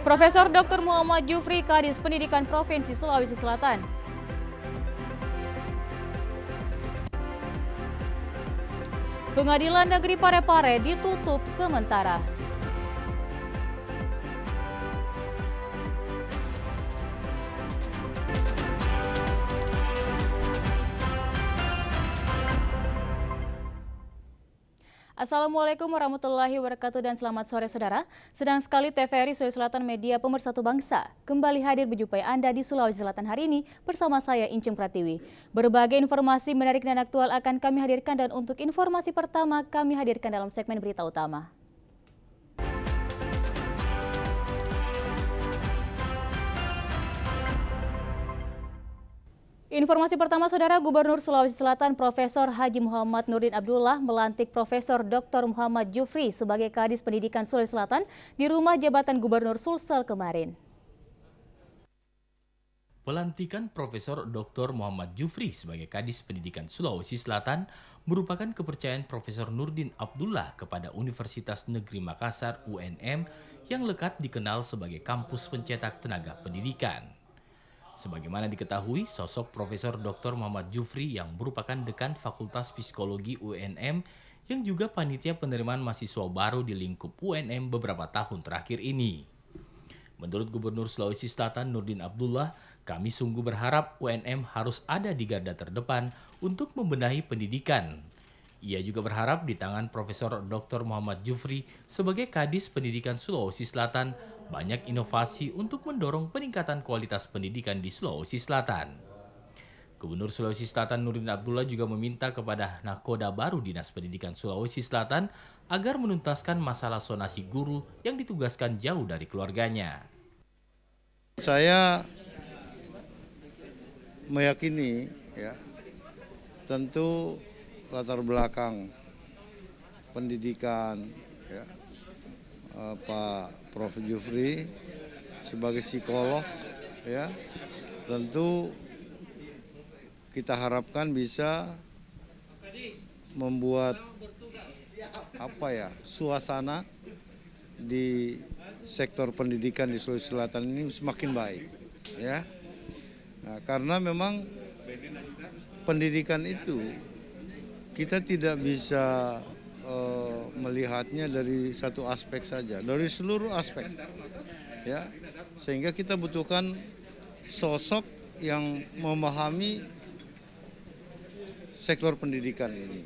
Profesor Dr. Muhammad Jufri, Kadis Pendidikan Provinsi Sulawesi Selatan. Pengadilan Negeri Parepare ditutup sementara. Assalamualaikum warahmatullahi wabarakatuh dan selamat sore saudara. Sedang sekali TVRI Sulawesi Selatan Media Pemersatu Bangsa kembali hadir berjumpa Anda di Sulawesi Selatan hari ini bersama saya Incung Pratiwi. Berbagai informasi menarik dan aktual akan kami hadirkan, dan untuk informasi pertama kami hadirkan dalam segmen berita utama. Informasi pertama saudara, Gubernur Sulawesi Selatan Profesor Haji Muhammad Nurdin Abdullah melantik Profesor Dr. Muhammad Jufri sebagai Kadis Pendidikan Sulawesi Selatan di Rumah Jabatan Gubernur Sulsel kemarin. Pelantikan Profesor Dr. Muhammad Jufri sebagai Kadis Pendidikan Sulawesi Selatan merupakan kepercayaan Profesor Nurdin Abdullah kepada Universitas Negeri Makassar UNM yang lekat dikenal sebagai kampus pencetak tenaga pendidikan. Sebagaimana diketahui, sosok Profesor Dr. Muhammad Jufri yang merupakan Dekan Fakultas Psikologi UNM yang juga panitia penerimaan mahasiswa baru di lingkup UNM beberapa tahun terakhir ini. Menurut Gubernur Sulawesi Selatan Nurdin Abdullah, kami sungguh berharap UNM harus ada di garda terdepan untuk membenahi pendidikan. Ia juga berharap di tangan Profesor Dr. Muhammad Jufri sebagai Kadis Pendidikan Sulawesi Selatan banyak inovasi untuk mendorong peningkatan kualitas pendidikan di Sulawesi Selatan. Gubernur Sulawesi Selatan Nurdin Abdullah juga meminta kepada Nakoda baru Dinas Pendidikan Sulawesi Selatan agar menuntaskan masalah sonasi guru yang ditugaskan jauh dari keluarganya. Saya meyakini tentu latar belakang pendidikan Pak Prof. Jufri sebagai psikolog tentu kita harapkan bisa membuat suasana di sektor pendidikan di Sulawesi Selatan ini semakin baik Nah, karena memang pendidikan itu kita tidak bisa melihatnya dari satu aspek saja, dari seluruh aspek sehingga kita butuhkan sosok yang memahami sektor pendidikan ini.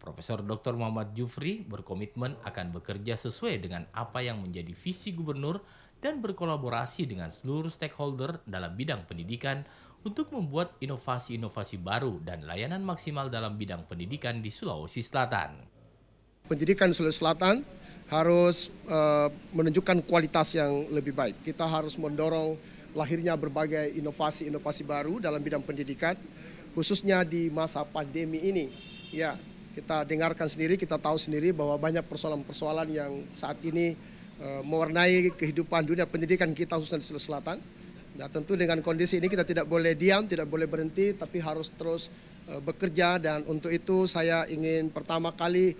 Profesor Dr. Muhammad Jufri berkomitmen akan bekerja sesuai dengan apa yang menjadi visi gubernur dan berkolaborasi dengan seluruh stakeholder dalam bidang pendidikan untuk membuat inovasi-inovasi baru dan layanan maksimal dalam bidang pendidikan di Sulawesi Selatan. Pendidikan Sulawesi Selatan harus menunjukkan kualitas yang lebih baik. Kita harus mendorong lahirnya berbagai inovasi-inovasi baru dalam bidang pendidikan, khususnya di masa pandemi ini. Ya, kita dengarkan sendiri, kita tahu sendiri bahwa banyak persoalan-persoalan yang saat ini mewarnai kehidupan dunia pendidikan kita khususnya di Sulawesi Selatan. Nah, tentu dengan kondisi ini kita tidak boleh diam, tidak boleh berhenti, tapi harus terus bekerja. Dan untuk itu saya ingin pertama kali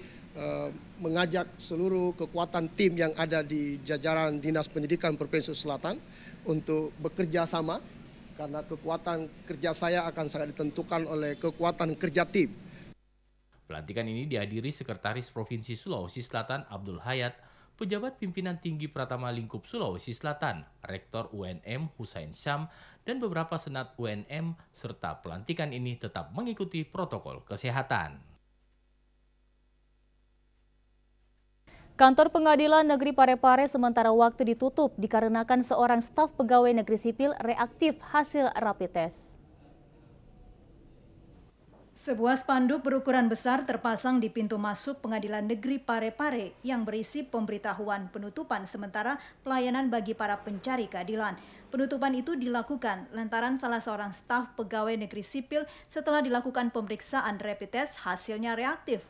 mengajak seluruh kekuatan tim yang ada di jajaran Dinas Pendidikan Provinsi Selatan untuk bekerja sama, karena kekuatan kerja saya akan sangat ditentukan oleh kekuatan kerja tim. Pelantikan ini dihadiri Sekretaris Provinsi Sulawesi Selatan Abdul Hayat, pejabat pimpinan tinggi Pratama Lingkup Sulawesi Selatan, Rektor UNM Husain Syam, dan beberapa senat UNM, serta pelantikan ini tetap mengikuti protokol kesehatan. Kantor Pengadilan Negeri Parepare sementara waktu ditutup dikarenakan seorang staf pegawai negeri sipil reaktif hasil rapid test. Sebuah spanduk berukuran besar terpasang di pintu masuk Pengadilan Negeri Parepare yang berisi pemberitahuan penutupan sementara pelayanan bagi para pencari keadilan. Penutupan itu dilakukan lantaran salah seorang staf pegawai negeri sipil setelah dilakukan pemeriksaan rapid test hasilnya reaktif.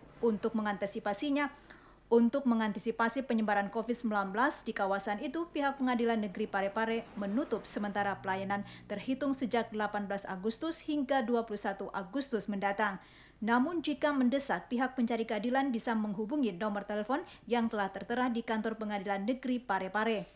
Untuk mengantisipasi penyebaran COVID-19 di kawasan itu, pihak Pengadilan Negeri Parepare menutup sementara pelayanan terhitung sejak 18 Agustus hingga 21 Agustus mendatang. Namun jika mendesak, pihak pencari keadilan bisa menghubungi nomor telepon yang telah tertera di kantor Pengadilan Negeri Parepare.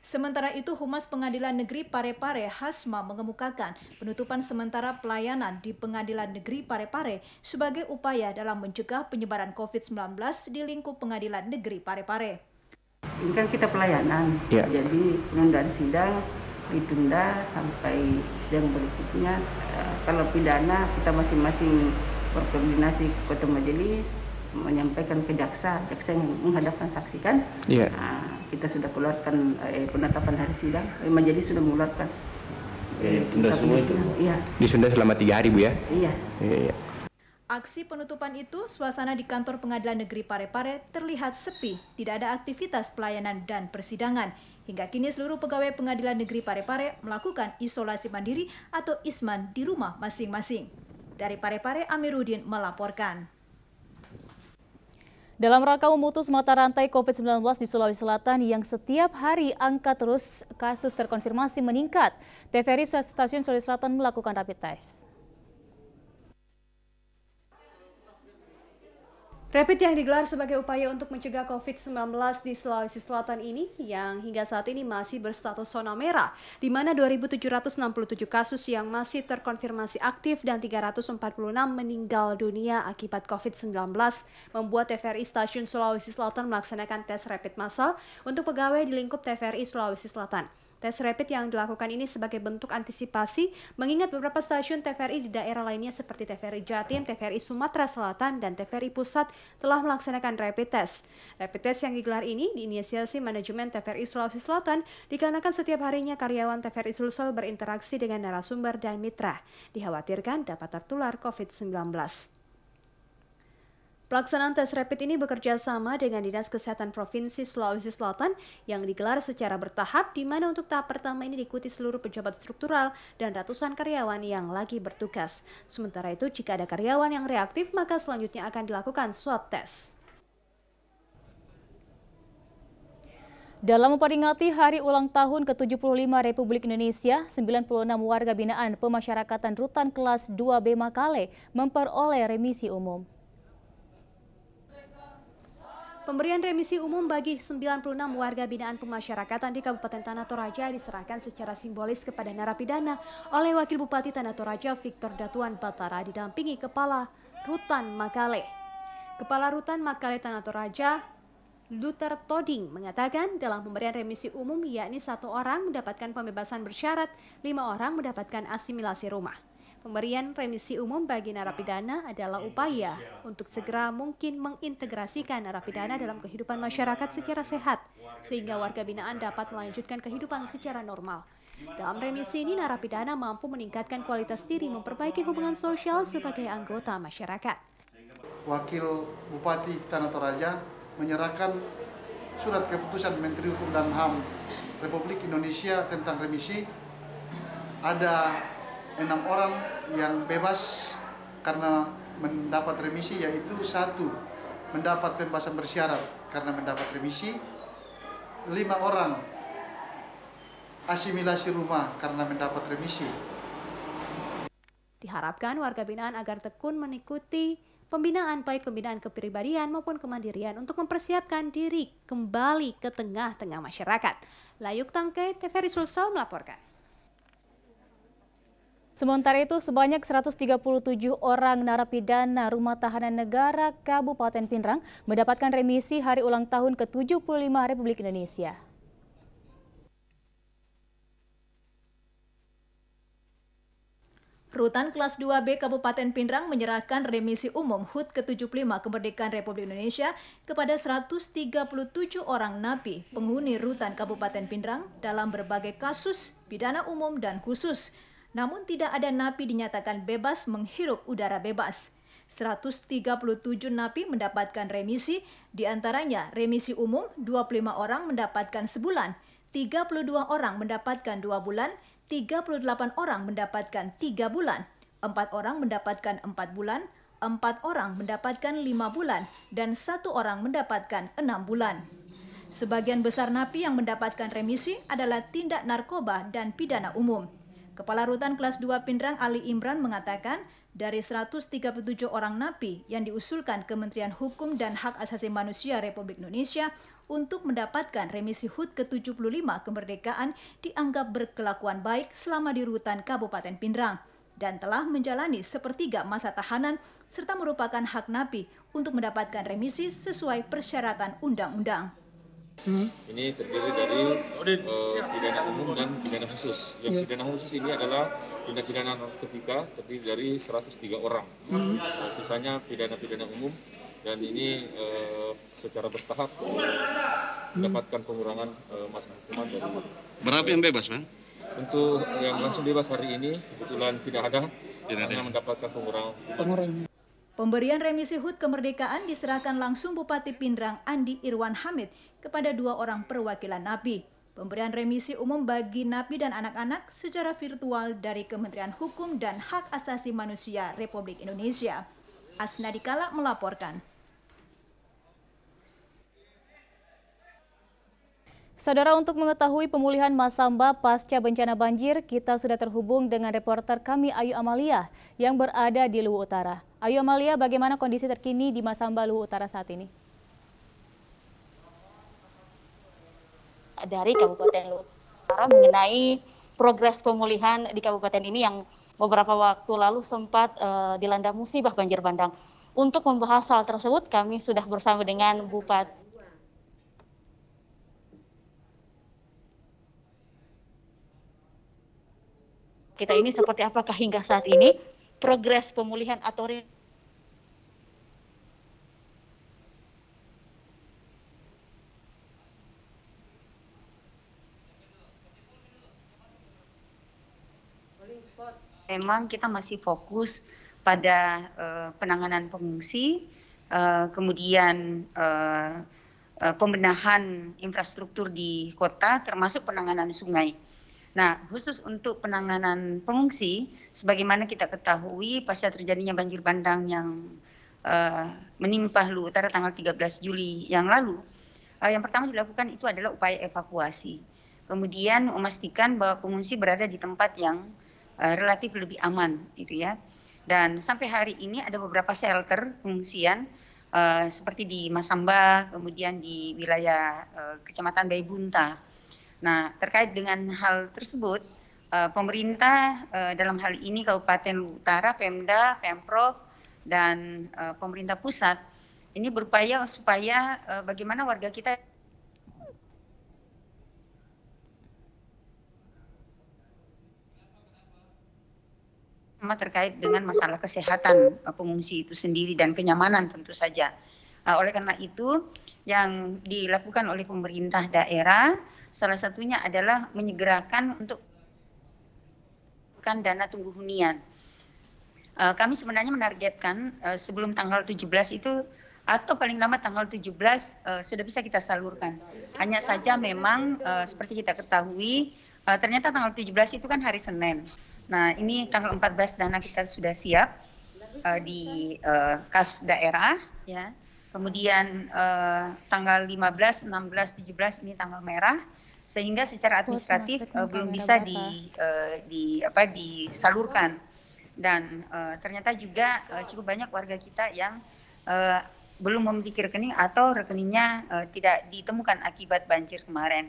Sementara itu, Humas Pengadilan Negeri Parepare Hasma mengemukakan penutupan sementara pelayanan di Pengadilan Negeri Parepare sebagai upaya dalam mencegah penyebaran COVID-19 di lingkup Pengadilan Negeri Parepare. Ini kan kita pelayanan, jadi penundaan sidang ditunda sampai sidang berikutnya. Kalau pidana kita masing-masing berkoordinasi ke ketua majelis, menyampaikan ke jaksa yang menghadapkan saksi kan. Kita sudah keluarkan penetapan hari sidang, majelis sudah mengeluarkan. Tunda semua itu? Iya. Ditunda selama 3 hari, Bu ya? Iya. Aksi penutupan itu, suasana di kantor Pengadilan Negeri Parepare terlihat sepi, tidak ada aktivitas pelayanan dan persidangan. Hingga kini seluruh pegawai Pengadilan Negeri Parepare melakukan isolasi mandiri atau isman di rumah masing-masing. Dari Parepare, Amiruddin melaporkan. Dalam rangka memutus mata rantai COVID-19 di Sulawesi Selatan yang setiap hari angka terus kasus terkonfirmasi meningkat, TVRI Stasiun Sulawesi Selatan melakukan rapid test. Rapid yang digelar sebagai upaya untuk mencegah COVID-19 di Sulawesi Selatan ini yang hingga saat ini masih berstatus zona merah, di mana 2.767 kasus yang masih terkonfirmasi aktif dan 346 meninggal dunia akibat COVID-19 membuat TVRI Stasiun Sulawesi Selatan melaksanakan tes rapid massal untuk pegawai di lingkup TVRI Sulawesi Selatan. Tes rapid yang dilakukan ini sebagai bentuk antisipasi mengingat beberapa stasiun TVRI di daerah lainnya seperti TVRI Jatim, TVRI Sumatera Selatan, dan TVRI Pusat telah melaksanakan rapid test. Rapid test yang digelar ini diinisiasi manajemen TVRI Sulawesi Selatan dikarenakan setiap harinya karyawan TVRI Sulsel berinteraksi dengan narasumber dan mitra. Dikhawatirkan dapat tertular COVID-19. Pelaksanaan tes rapid ini bekerja sama dengan Dinas Kesehatan Provinsi Sulawesi Selatan yang digelar secara bertahap, di mana untuk tahap pertama ini diikuti seluruh pejabat struktural dan ratusan karyawan yang lagi bertugas. Sementara itu, jika ada karyawan yang reaktif, maka selanjutnya akan dilakukan swab test. Dalam memperingati Hari Ulang Tahun ke-75 Republik Indonesia, 96 warga binaan pemasyarakatan Rutan Kelas 2B Makale memperoleh remisi umum. Pemberian remisi umum bagi 96 warga binaan pemasyarakatan di Kabupaten Tanah Toraja diserahkan secara simbolis kepada narapidana oleh Wakil Bupati Tanah Toraja Victor Datuan Batara didampingi Kepala Rutan Makale. Kepala Rutan Makale Tanah Toraja, Luther Toding, mengatakan dalam pemberian remisi umum yakni 1 orang mendapatkan pembebasan bersyarat, 5 orang mendapatkan asimilasi rumah. Pemberian remisi umum bagi narapidana adalah upaya untuk segera mungkin mengintegrasikan narapidana dalam kehidupan masyarakat secara sehat, sehingga warga binaan dapat melanjutkan kehidupan secara normal. Dalam remisi ini, narapidana mampu meningkatkan kualitas diri, memperbaiki hubungan sosial sebagai anggota masyarakat. Wakil Bupati Tanah Toraja menyerahkan surat keputusan Menteri Hukum dan HAM Republik Indonesia tentang remisi. Ada 6 orang yang bebas karena mendapat remisi, yaitu 1 mendapat pembebasan bersyarat karena mendapat remisi, 5 orang asimilasi rumah karena mendapat remisi. Diharapkan warga binaan agar tekun mengikuti pembinaan, baik pembinaan kepribadian maupun kemandirian untuk mempersiapkan diri kembali ke tengah-tengah masyarakat. Layuk Tangke, TVRI Sulsel melaporkan. Sementara itu, sebanyak 137 orang narapidana Rumah Tahanan Negara Kabupaten Pinrang mendapatkan remisi Hari Ulang Tahun ke-75 Republik Indonesia. Rutan Kelas 2B Kabupaten Pinrang menyerahkan remisi umum HUT ke-75 Kemerdekaan Republik Indonesia kepada 137 orang napi penghuni Rutan Kabupaten Pinrang dalam berbagai kasus pidana umum dan khusus. Namun tidak ada napi dinyatakan bebas menghirup udara bebas. 137 napi mendapatkan remisi, diantaranya remisi umum 25 orang mendapatkan sebulan, 32 orang mendapatkan 2 bulan, 38 orang mendapatkan 3 bulan, 4 orang mendapatkan 4 bulan, 4 orang mendapatkan 5 bulan, dan 1 orang mendapatkan 6 bulan. Sebagian besar napi yang mendapatkan remisi adalah tindak narkoba dan pidana umum. Kepala Rutan Kelas 2 Pindrang Ali Imran mengatakan dari 137 orang napi yang diusulkan Kementerian Hukum dan Hak Asasi Manusia Republik Indonesia untuk mendapatkan remisi HUT ke-75 kemerdekaan dianggap berkelakuan baik selama di rutan Kabupaten Pindrang dan telah menjalani sepertiga masa tahanan serta merupakan hak napi untuk mendapatkan remisi sesuai persyaratan undang-undang. Ini terdiri dari pidana umum dan pidana khusus. Yang pidana khusus ini adalah tindak pidana narkotika, terdiri dari 103 orang. Sisanya pidana-pidana umum, dan ini secara bertahap mendapatkan pengurangan masa hukuman dari. Berapa yang bebas, Bang? Untuk yang langsung bebas hari ini kebetulan tidak ada, karena mendapatkan pengurangan. Pemberian remisi HUT kemerdekaan diserahkan langsung Bupati Pindrang Andi Irwan Hamid kepada 2 orang perwakilan napi. Pemberian remisi umum bagi napi dan anak-anak secara virtual dari Kementerian Hukum dan Hak Asasi Manusia Republik Indonesia. Asnadi Kala melaporkan. Saudara, untuk mengetahui pemulihan Masamba pasca bencana banjir, kita sudah terhubung dengan reporter kami Ayu Amalia yang berada di Luwu Utara. Ayu Amalia, bagaimana kondisi terkini di Masamba Luwu Utara saat ini? Dari Kabupaten Luwu Utara mengenai progres pemulihan di kabupaten ini yang beberapa waktu lalu sempat dilanda musibah banjir bandang. Untuk membahas hal tersebut, kami sudah bersama dengan Bupati kita ini seperti apakah hingga saat ini progres pemulihan atau memang kita masih fokus pada penanganan pengungsi, kemudian pembenahan infrastruktur di kota termasuk penanganan sungai. Nah, khusus untuk penanganan pengungsi, sebagaimana kita ketahui pasca terjadinya banjir bandang yang menimpa Luwu Utara tanggal 13 Juli yang lalu, yang pertama dilakukan itu adalah upaya evakuasi. Kemudian memastikan bahwa pengungsi berada di tempat yang relatif lebih aman, gitu ya. Dan sampai hari ini ada beberapa shelter pengungsian seperti di Masamba, kemudian di wilayah Kecamatan Baibunta. Nah, terkait dengan hal tersebut, pemerintah dalam hal ini Kabupaten Luwu Utara, Pemda, Pemprov, dan pemerintah pusat ini berupaya supaya bagaimana warga kita terkait dengan masalah kesehatan pengungsi itu sendiri dan kenyamanan tentu saja. Oleh karena itu, yang dilakukan oleh pemerintah daerah salah satunya adalah menyegerakan untuk dana tunggu hunian. Kami sebenarnya menargetkan sebelum tanggal 17 itu atau paling lama tanggal 17 sudah bisa kita salurkan. Hanya saja memang seperti kita ketahui ternyata tanggal 17 itu kan hari Senin. Nah, ini tanggal 14 dana kita sudah siap di kas daerah, ya. Kemudian tanggal 15, 16, 17 ini tanggal merah, sehingga secara administratif belum bisa disalurkan. Dan ternyata juga cukup banyak warga kita yang belum memiliki rekening atau rekeningnya tidak ditemukan akibat banjir kemarin.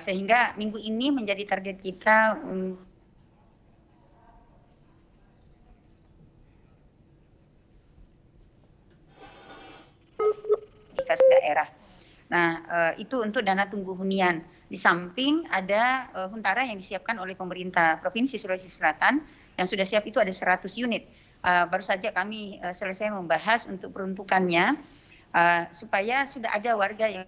Sehingga minggu ini menjadi target kita di kas daerah. Nah, itu untuk dana tunggu hunian. Di samping ada huntara yang disiapkan oleh pemerintah Provinsi Sulawesi Selatan yang sudah siap itu ada 100 unit. Baru saja kami selesai membahas untuk peruntukannya supaya sudah ada warga yang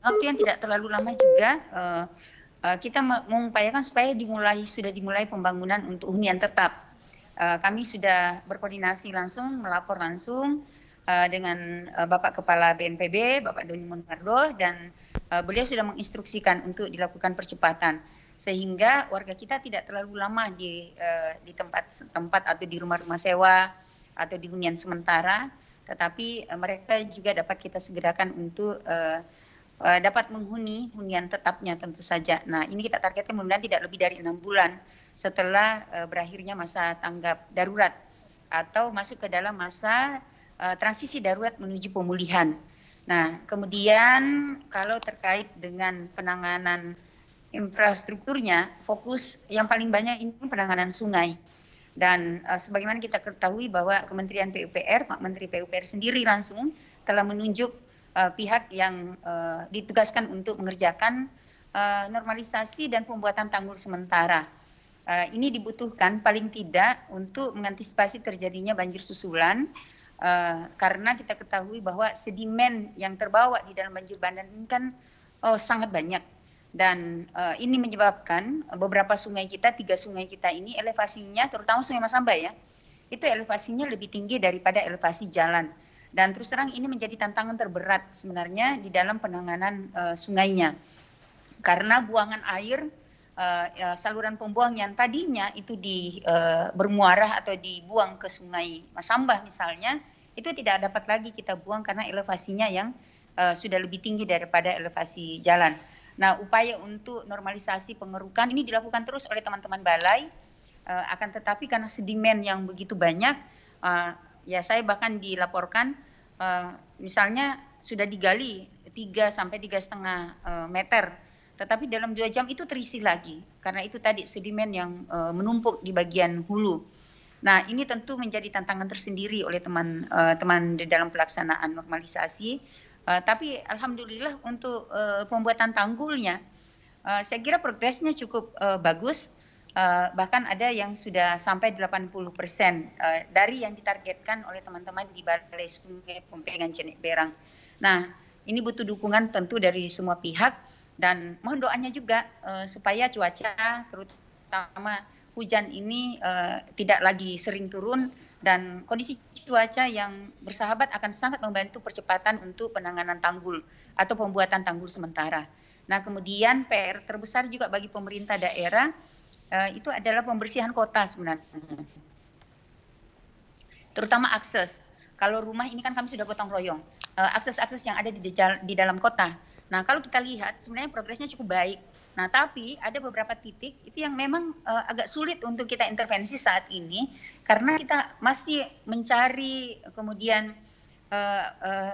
waktu yang tidak terlalu lama juga kita mengupayakan supaya sudah dimulai pembangunan untuk hunian tetap. Kami sudah berkoordinasi langsung, melapor langsung dengan Bapak Kepala BNPB, Bapak Doni Monardo, dan beliau sudah menginstruksikan untuk dilakukan percepatan sehingga warga kita tidak terlalu lama di tempat atau di rumah-rumah sewa atau di hunian sementara, tetapi mereka juga dapat kita segerakan untuk dapat menghuni hunian tetapnya tentu saja. Nah, ini kita targetkan mudah-mudahan tidak lebih dari 6 bulan setelah berakhirnya masa tanggap darurat atau masuk ke dalam masa transisi darurat menuju pemulihan. Nah, kemudian kalau terkait dengan penanganan infrastrukturnya, fokus yang paling banyak ini penanganan sungai. Dan sebagaimana kita ketahui bahwa Kementerian PUPR, Pak Menteri PUPR sendiri langsung telah menunjuk pihak yang ditugaskan untuk mengerjakan normalisasi dan pembuatan tanggul sementara. Ini dibutuhkan paling tidak untuk mengantisipasi terjadinya banjir susulan, karena kita ketahui bahwa sedimen yang terbawa di dalam banjir bandang ini kan sangat banyak. Dan ini menyebabkan beberapa sungai kita, 3 sungai kita ini elevasinya, terutama Sungai Masamba ya, itu elevasinya lebih tinggi daripada elevasi jalan. Dan terus terang ini menjadi tantangan terberat sebenarnya di dalam penanganan sungainya. Karena buangan air, saluran pembuang yang tadinya itu bermuara atau dibuang ke Sungai Masamba misalnya, itu tidak dapat lagi kita buang karena elevasinya yang sudah lebih tinggi daripada elevasi jalan. Nah, upaya untuk normalisasi pengerukan ini dilakukan terus oleh teman-teman balai, akan tetapi karena sedimen yang begitu banyak, ya saya bahkan dilaporkan misalnya sudah digali 3 sampai 3,5 meter, tetapi dalam 2 jam itu terisi lagi karena itu tadi sedimen yang menumpuk di bagian hulu. Nah, ini tentu menjadi tantangan tersendiri oleh teman-teman di dalam pelaksanaan normalisasi. Tapi alhamdulillah untuk pembuatan tanggulnya, saya kira progresnya cukup bagus. Bahkan ada yang sudah sampai 80% dari yang ditargetkan oleh teman-teman di Balai Sungai Pompengan Jenek Berang. Nah, ini butuh dukungan tentu dari semua pihak dan mohon doanya juga supaya cuaca terutama hujan ini tidak lagi sering turun dan kondisi cuaca yang bersahabat akan sangat membantu percepatan untuk penanganan tanggul atau pembuatan tanggul sementara. Nah, kemudian PR terbesar juga bagi pemerintah daerah itu adalah pembersihan kota sebenarnya, terutama akses. Kalau rumah ini kan kami sudah gotong royong, akses-akses yang ada di dalam kota. Nah, kalau kita lihat sebenarnya progresnya cukup baik. Nah, tapi ada beberapa titik itu yang memang agak sulit untuk kita intervensi saat ini karena kita masih mencari kemudian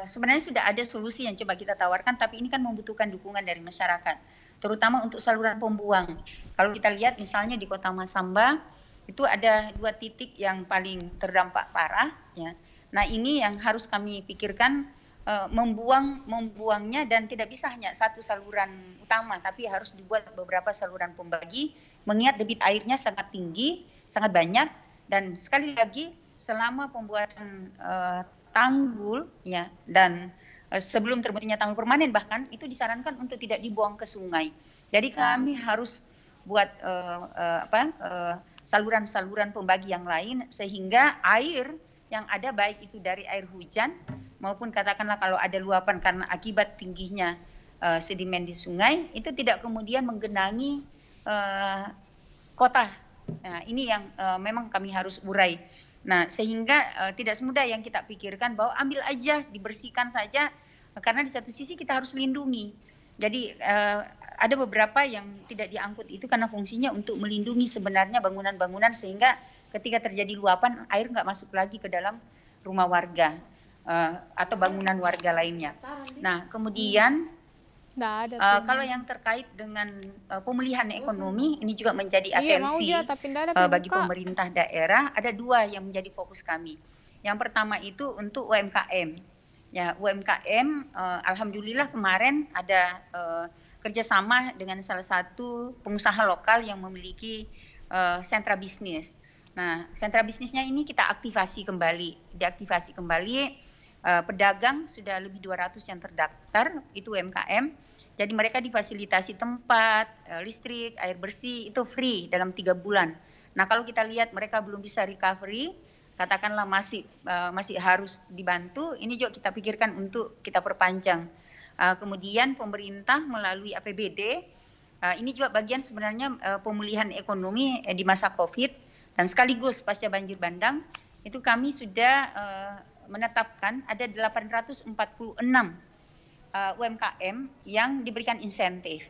sebenarnya sudah ada solusi yang coba kita tawarkan, tapi ini kan membutuhkan dukungan dari masyarakat. Terutama untuk saluran pembuang. Kalau kita lihat misalnya di Kota Masamba itu ada 2 titik yang paling terdampak parah ya. Nah, ini yang harus kami pikirkan, membuangnya dan tidak bisa hanya satu saluran utama tapi harus dibuat beberapa saluran pembagi mengingat debit airnya sangat tinggi, sangat banyak dan sekali lagi selama pembuatan tanggul ya dan sebelum terbentuknya tanggul permanen bahkan itu disarankan untuk tidak dibuang ke sungai. Jadi kami harus buat saluran-saluran pembagi yang lain sehingga air yang ada baik itu dari air hujan maupun katakanlah kalau ada luapan karena akibat tingginya sedimen di sungai itu tidak kemudian menggenangi kota. Nah, ini yang memang kami harus urai. Nah, sehingga tidak semudah yang kita pikirkan bahwa ambil aja, dibersihkan saja, karena di satu sisi kita harus lindungi. Jadi ada beberapa yang tidak diangkut itu karena fungsinya untuk melindungi sebenarnya bangunan-bangunan sehingga ketika terjadi luapan air nggak masuk lagi ke dalam rumah warga atau bangunan warga lainnya. Nah, kemudian kalau yang terkait dengan pemulihan ekonomi ini juga menjadi atensi bagi pemerintah daerah. Ada 2 yang menjadi fokus kami. Yang pertama itu untuk UMKM. Ya, UMKM alhamdulillah kemarin ada kerjasama dengan salah satu pengusaha lokal yang memiliki sentra bisnis. Nah, sentra bisnisnya ini kita aktivasi kembali. Diaktifasi kembali, pedagang sudah lebih 200 yang terdaftar, itu UMKM. Jadi mereka difasilitasi tempat, listrik, air bersih, itu free dalam 3 bulan. Nah, kalau kita lihat mereka belum bisa recovery, katakanlah masih harus dibantu, ini juga kita pikirkan untuk kita perpanjang. Kemudian pemerintah melalui APBD, ini juga bagian sebenarnya pemulihan ekonomi di masa COVID, dan sekaligus pasca banjir bandang, itu kami sudah menetapkan ada 846 UMKM yang diberikan insentif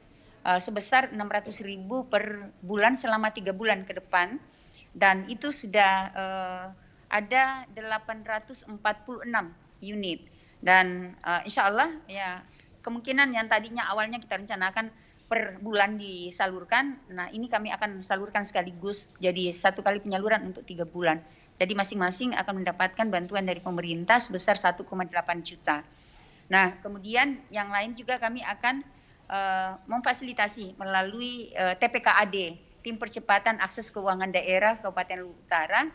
sebesar 600.000 per bulan selama 3 bulan ke depan, dan itu sudah ada 846 unit, dan insya Allah ya kemungkinan yang tadinya awalnya kita rencanakan per bulan disalurkan, nah ini kami akan salurkan sekaligus jadi satu kali penyaluran untuk 3 bulan. Jadi masing-masing akan mendapatkan bantuan dari pemerintah sebesar 1,8 juta. Nah kemudian yang lain juga kami akan memfasilitasi melalui TPKAD, Tim Percepatan Akses Keuangan Daerah Kabupaten Luwu Utara,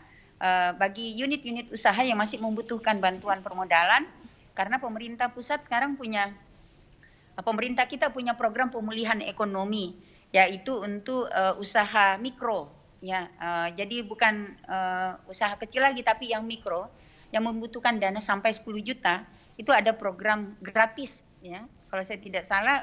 bagi unit-unit usaha yang masih membutuhkan bantuan permodalan, karena pemerintah pusat sekarang pemerintah kita punya program pemulihan ekonomi, yaitu untuk usaha mikro, ya. Jadi bukan usaha kecil lagi, tapi yang mikro, yang membutuhkan dana sampai 10 juta, itu ada program gratis, ya. Kalau saya tidak salah,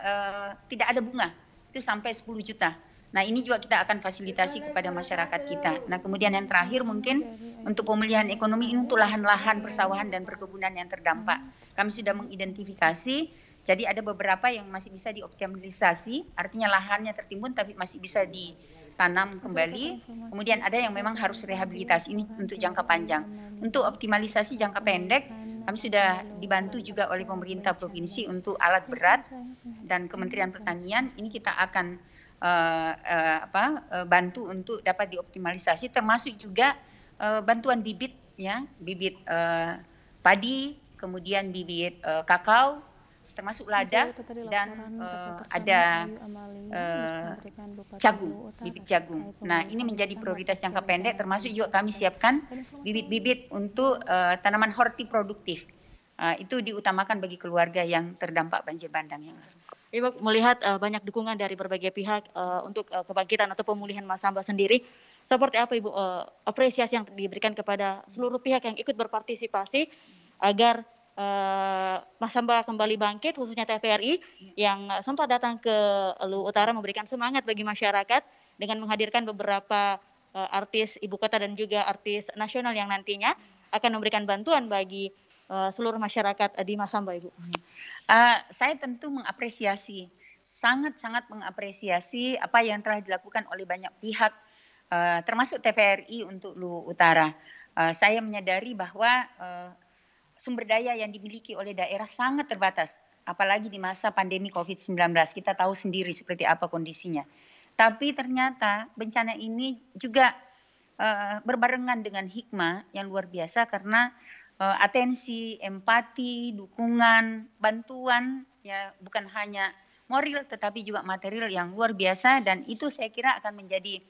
tidak ada bunga, itu sampai 10 juta. Nah ini juga kita akan fasilitasi kepada masyarakat kita. Nah kemudian yang terakhir mungkin untuk pemulihan ekonomi ini untuk lahan-lahan persawahan dan perkebunan yang terdampak. Kami sudah mengidentifikasi, jadi ada beberapa yang masih bisa dioptimalisasi, artinya lahannya tertimbun tapi masih bisa ditanam kembali. Kemudian ada yang memang harus rehabilitasi, ini untuk jangka panjang. Untuk optimalisasi jangka pendek, kami sudah dibantu juga oleh pemerintah provinsi untuk alat berat, dan Kementerian Pertanian ini kita akan bantu untuk dapat dioptimalisasi, termasuk juga bantuan bibit, ya, bibit padi, kemudian bibit kakao, termasuk lada, dan ada jagung, bibit jagung. Nah ini menjadi prioritas jangka pendek, termasuk juga kami siapkan bibit-bibit untuk tanaman hortiproduktif. Itu diutamakan bagi keluarga yang terdampak banjir bandang yang lalu. Ibu melihat banyak dukungan dari berbagai pihak untuk kebangkitan atau pemulihan Masamba sendiri. Seperti apa Ibu apresiasi yang diberikan kepada seluruh pihak yang ikut berpartisipasi agar Masamba kembali bangkit, khususnya TVRI yang sempat datang ke Luwu Utara memberikan semangat bagi masyarakat dengan menghadirkan beberapa artis ibu kota dan juga artis nasional yang nantinya akan memberikan bantuan bagi seluruh masyarakat di Masamba, Ibu. Saya tentu mengapresiasi, sangat-sangat mengapresiasi apa yang telah dilakukan oleh banyak pihak, termasuk TVRI untuk Luwu Utara. Saya menyadari bahwa sumber daya yang dimiliki oleh daerah sangat terbatas, apalagi di masa pandemi COVID-19. Kita tahu sendiri seperti apa kondisinya. Tapi ternyata bencana ini juga berbarengan dengan hikmah yang luar biasa, karena atensi, empati, dukungan, bantuan, ya bukan hanya moral tetapi juga material yang luar biasa, dan itu saya kira akan menjadi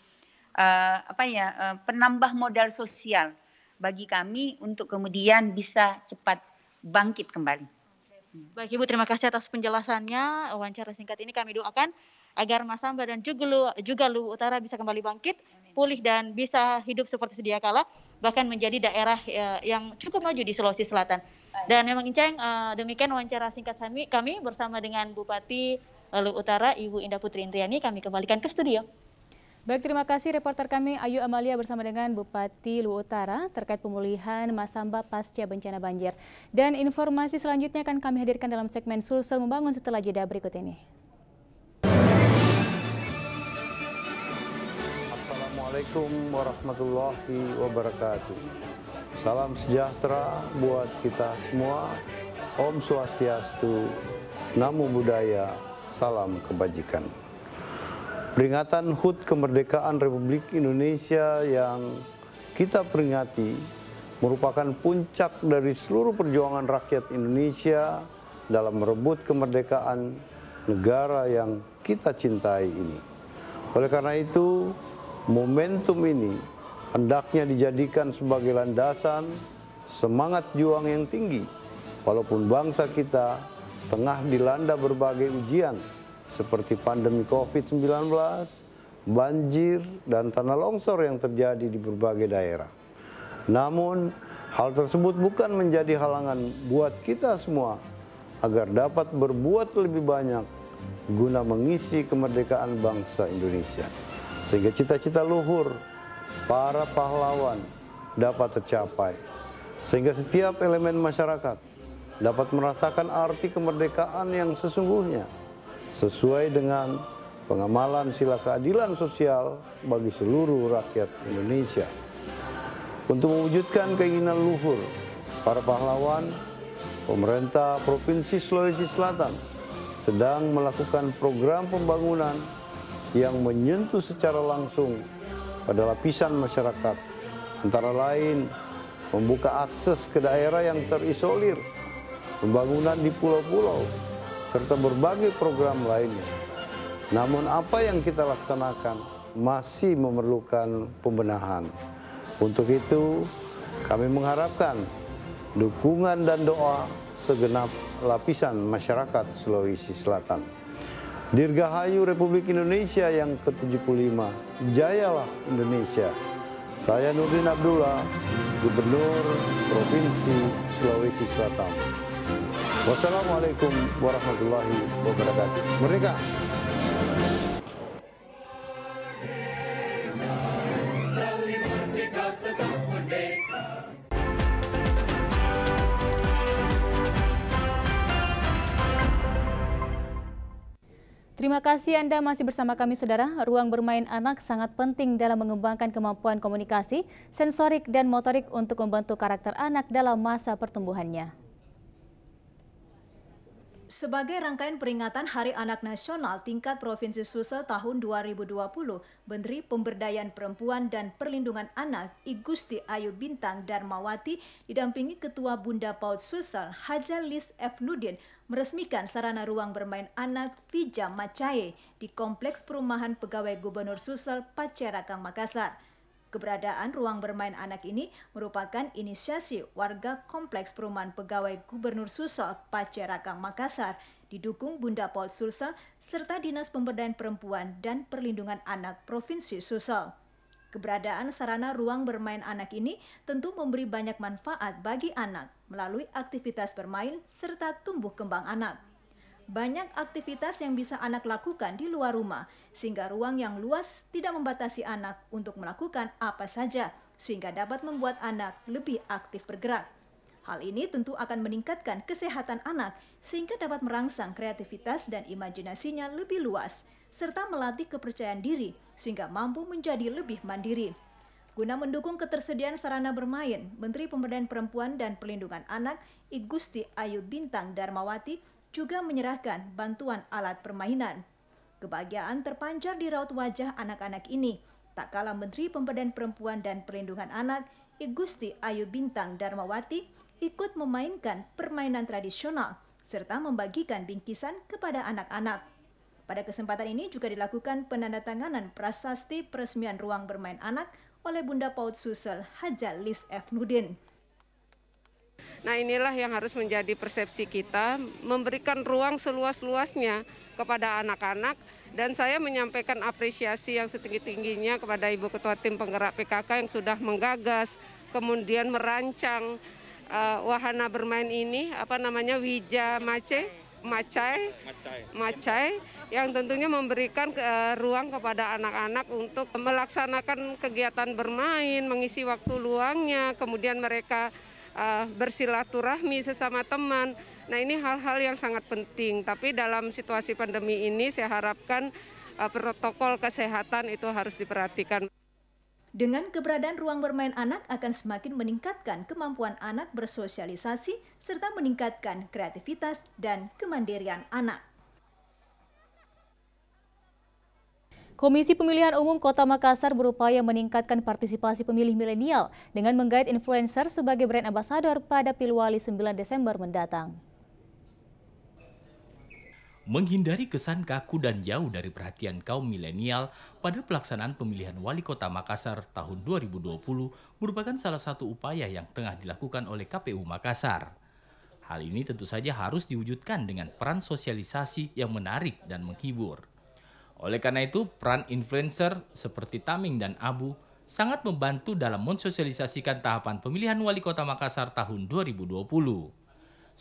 penambah modal sosial bagi kami untuk kemudian bisa cepat bangkit kembali. Baik Ibu, terima kasih atas penjelasannya. Wawancara singkat ini kami doakan agar Masamba dan juga Luwu Utara bisa kembali bangkit, pulih dan bisa hidup seperti sedia kala, bahkan menjadi daerah yang cukup maju di Sulawesi Selatan. Dan memang Inceng, demikian wawancara singkat kami bersama dengan Bupati Luwu Utara, Ibu Indah Putri Indriani. Kami kembalikan ke studio. Baik, terima kasih reporter kami Ayu Amalia bersama dengan Bupati Luwu Utara terkait pemulihan Masamba pasca bencana banjir. Dan informasi selanjutnya akan kami hadirkan dalam segmen Sulsel Membangun setelah jeda berikut ini. Assalamualaikum warahmatullahi wabarakatuh. Salam sejahtera buat kita semua. Om Swastiastu, Namo Buddhaya, salam kebajikan. Peringatan HUT kemerdekaan Republik Indonesia yang kita peringati merupakan puncak dari seluruh perjuangan rakyat Indonesia dalam merebut kemerdekaan negara yang kita cintai ini. Oleh karena itu, momentum ini hendaknya dijadikan sebagai landasan semangat juang yang tinggi, walaupun bangsa kita tengah dilanda berbagai ujian seperti pandemi COVID-19, banjir, dan tanah longsor yang terjadi di berbagai daerah. Namun, hal tersebut bukan menjadi halangan buat kita semua agar dapat berbuat lebih banyak guna mengisi kemerdekaan bangsa Indonesia. Sehingga cita-cita luhur para pahlawan dapat tercapai. sehingga setiap elemen masyarakat dapat merasakan arti kemerdekaan yang sesungguhnya sesuai dengan pengamalan sila keadilan sosial bagi seluruh rakyat Indonesia. Untuk mewujudkan keinginan luhur para pahlawan, pemerintah Provinsi Sulawesi Selatan sedang melakukan program pembangunan yang menyentuh secara langsung pada lapisan masyarakat, antara lain membuka akses ke daerah yang terisolir, pembangunan di pulau-pulau, serta berbagai program lainnya. Namun apa yang kita laksanakan masih memerlukan pembenahan. Untuk itu kami mengharapkan dukungan dan doa segenap lapisan masyarakat Sulawesi Selatan. Dirgahayu Republik Indonesia yang ke-75, jayalah Indonesia. Saya Nurdin Abdullah, Gubernur Provinsi Sulawesi Selatan. Wassalamualaikum warahmatullahi wabarakatuh. Merdeka! Terima kasih Anda masih bersama kami, Saudara. Ruang bermain anak sangat penting dalam mengembangkan kemampuan komunikasi, sensorik, dan motorik untuk membantu karakter anak dalam masa pertumbuhannya. Sebagai rangkaian peringatan Hari Anak Nasional tingkat Provinsi Sulsel tahun 2020, Menteri Pemberdayaan Perempuan dan Perlindungan Anak I Gusti Ayu Bintang Darmawati didampingi Ketua Bunda PAUD Sulsel Haja Lis F. Nurdin meresmikan sarana ruang bermain anak Vija Macaye di Kompleks Perumahan Pegawai Gubernur Sulsel Pacerakang Makassar. Keberadaan ruang bermain anak ini merupakan inisiasi warga Kompleks Perumahan Pegawai Gubernur Sulsel Pacerakang Makassar, didukung Bunda PAUD Sulsel serta Dinas Pemberdayaan Perempuan dan Perlindungan Anak Provinsi Sulsel. Keberadaan sarana ruang bermain anak ini tentu memberi banyak manfaat bagi anak melalui aktivitas bermain serta tumbuh kembang anak. Banyak aktivitas yang bisa anak lakukan di luar rumah, sehingga ruang yang luas tidak membatasi anak untuk melakukan apa saja, sehingga dapat membuat anak lebih aktif bergerak. Hal ini tentu akan meningkatkan kesehatan anak, sehingga dapat merangsang kreativitas dan imajinasinya lebih luas, serta melatih kepercayaan diri, sehingga mampu menjadi lebih mandiri. Guna mendukung ketersediaan sarana bermain, Menteri Pemberdayaan Perempuan dan Perlindungan Anak I Gusti Ayu Bintang Darmawati juga menyerahkan bantuan alat permainan. Kebahagiaan terpancar di raut wajah anak-anak ini, tak kalah Menteri Pemberdayaan Perempuan dan Perlindungan Anak I Gusti Ayu Bintang Darmawati ikut memainkan permainan tradisional serta membagikan bingkisan kepada anak-anak. Pada kesempatan ini juga dilakukan penandatanganan prasasti peresmian ruang bermain anak oleh Bunda PAUD Sulsel Haja Lis F. Nurdin. Nah, inilah yang harus menjadi persepsi kita, memberikan ruang seluas-luasnya kepada anak-anak, dan saya menyampaikan apresiasi yang setinggi-tingginya kepada Ibu Ketua Tim Penggerak PKK yang sudah menggagas, kemudian merancang wahana bermain ini, Vija Macaye, yang tentunya memberikan ruang kepada anak-anak untuk melaksanakan kegiatan bermain, mengisi waktu luangnya, kemudian mereka bersilaturahmi sesama teman. Nah, ini hal-hal yang sangat penting. Tapi dalam situasi pandemi ini saya harapkan protokol kesehatan itu harus diperhatikan. Dengan keberadaan ruang bermain anak akan semakin meningkatkan kemampuan anak bersosialisasi serta meningkatkan kreativitas dan kemandirian anak. Komisi Pemilihan Umum Kota Makassar berupaya meningkatkan partisipasi pemilih milenial dengan menggait influencer sebagai brand ambassador pada Pilwali 9 Desember mendatang. Menghindari kesan kaku dan jauh dari perhatian kaum milenial pada pelaksanaan pemilihan Wali Kota Makassar tahun 2020 merupakan salah satu upaya yang tengah dilakukan oleh KPU Makassar. Hal ini tentu saja harus diwujudkan dengan peran sosialisasi yang menarik dan menghibur. Oleh karena itu, peran influencer seperti Taming dan Abu sangat membantu dalam mensosialisasikan tahapan pemilihan Wali Kota Makassar tahun 2020.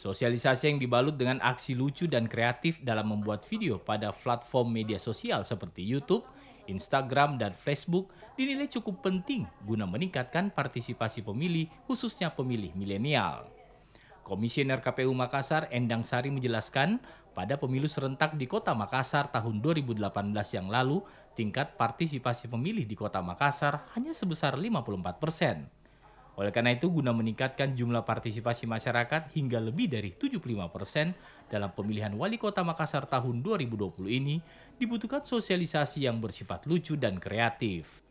Sosialisasi yang dibalut dengan aksi lucu dan kreatif dalam membuat video pada platform media sosial seperti YouTube, Instagram, dan Facebook dinilai cukup penting guna meningkatkan partisipasi pemilih, khususnya pemilih milenial. Komisioner KPU Makassar Endang Sari menjelaskan, pada pemilu serentak di Kota Makassar tahun 2018 yang lalu, tingkat partisipasi pemilih di Kota Makassar hanya sebesar 54%. Oleh karena itu, guna meningkatkan jumlah partisipasi masyarakat hingga lebih dari 75% dalam pemilihan Wali Kota Makassar tahun 2020 ini, dibutuhkan sosialisasi yang bersifat lucu dan kreatif.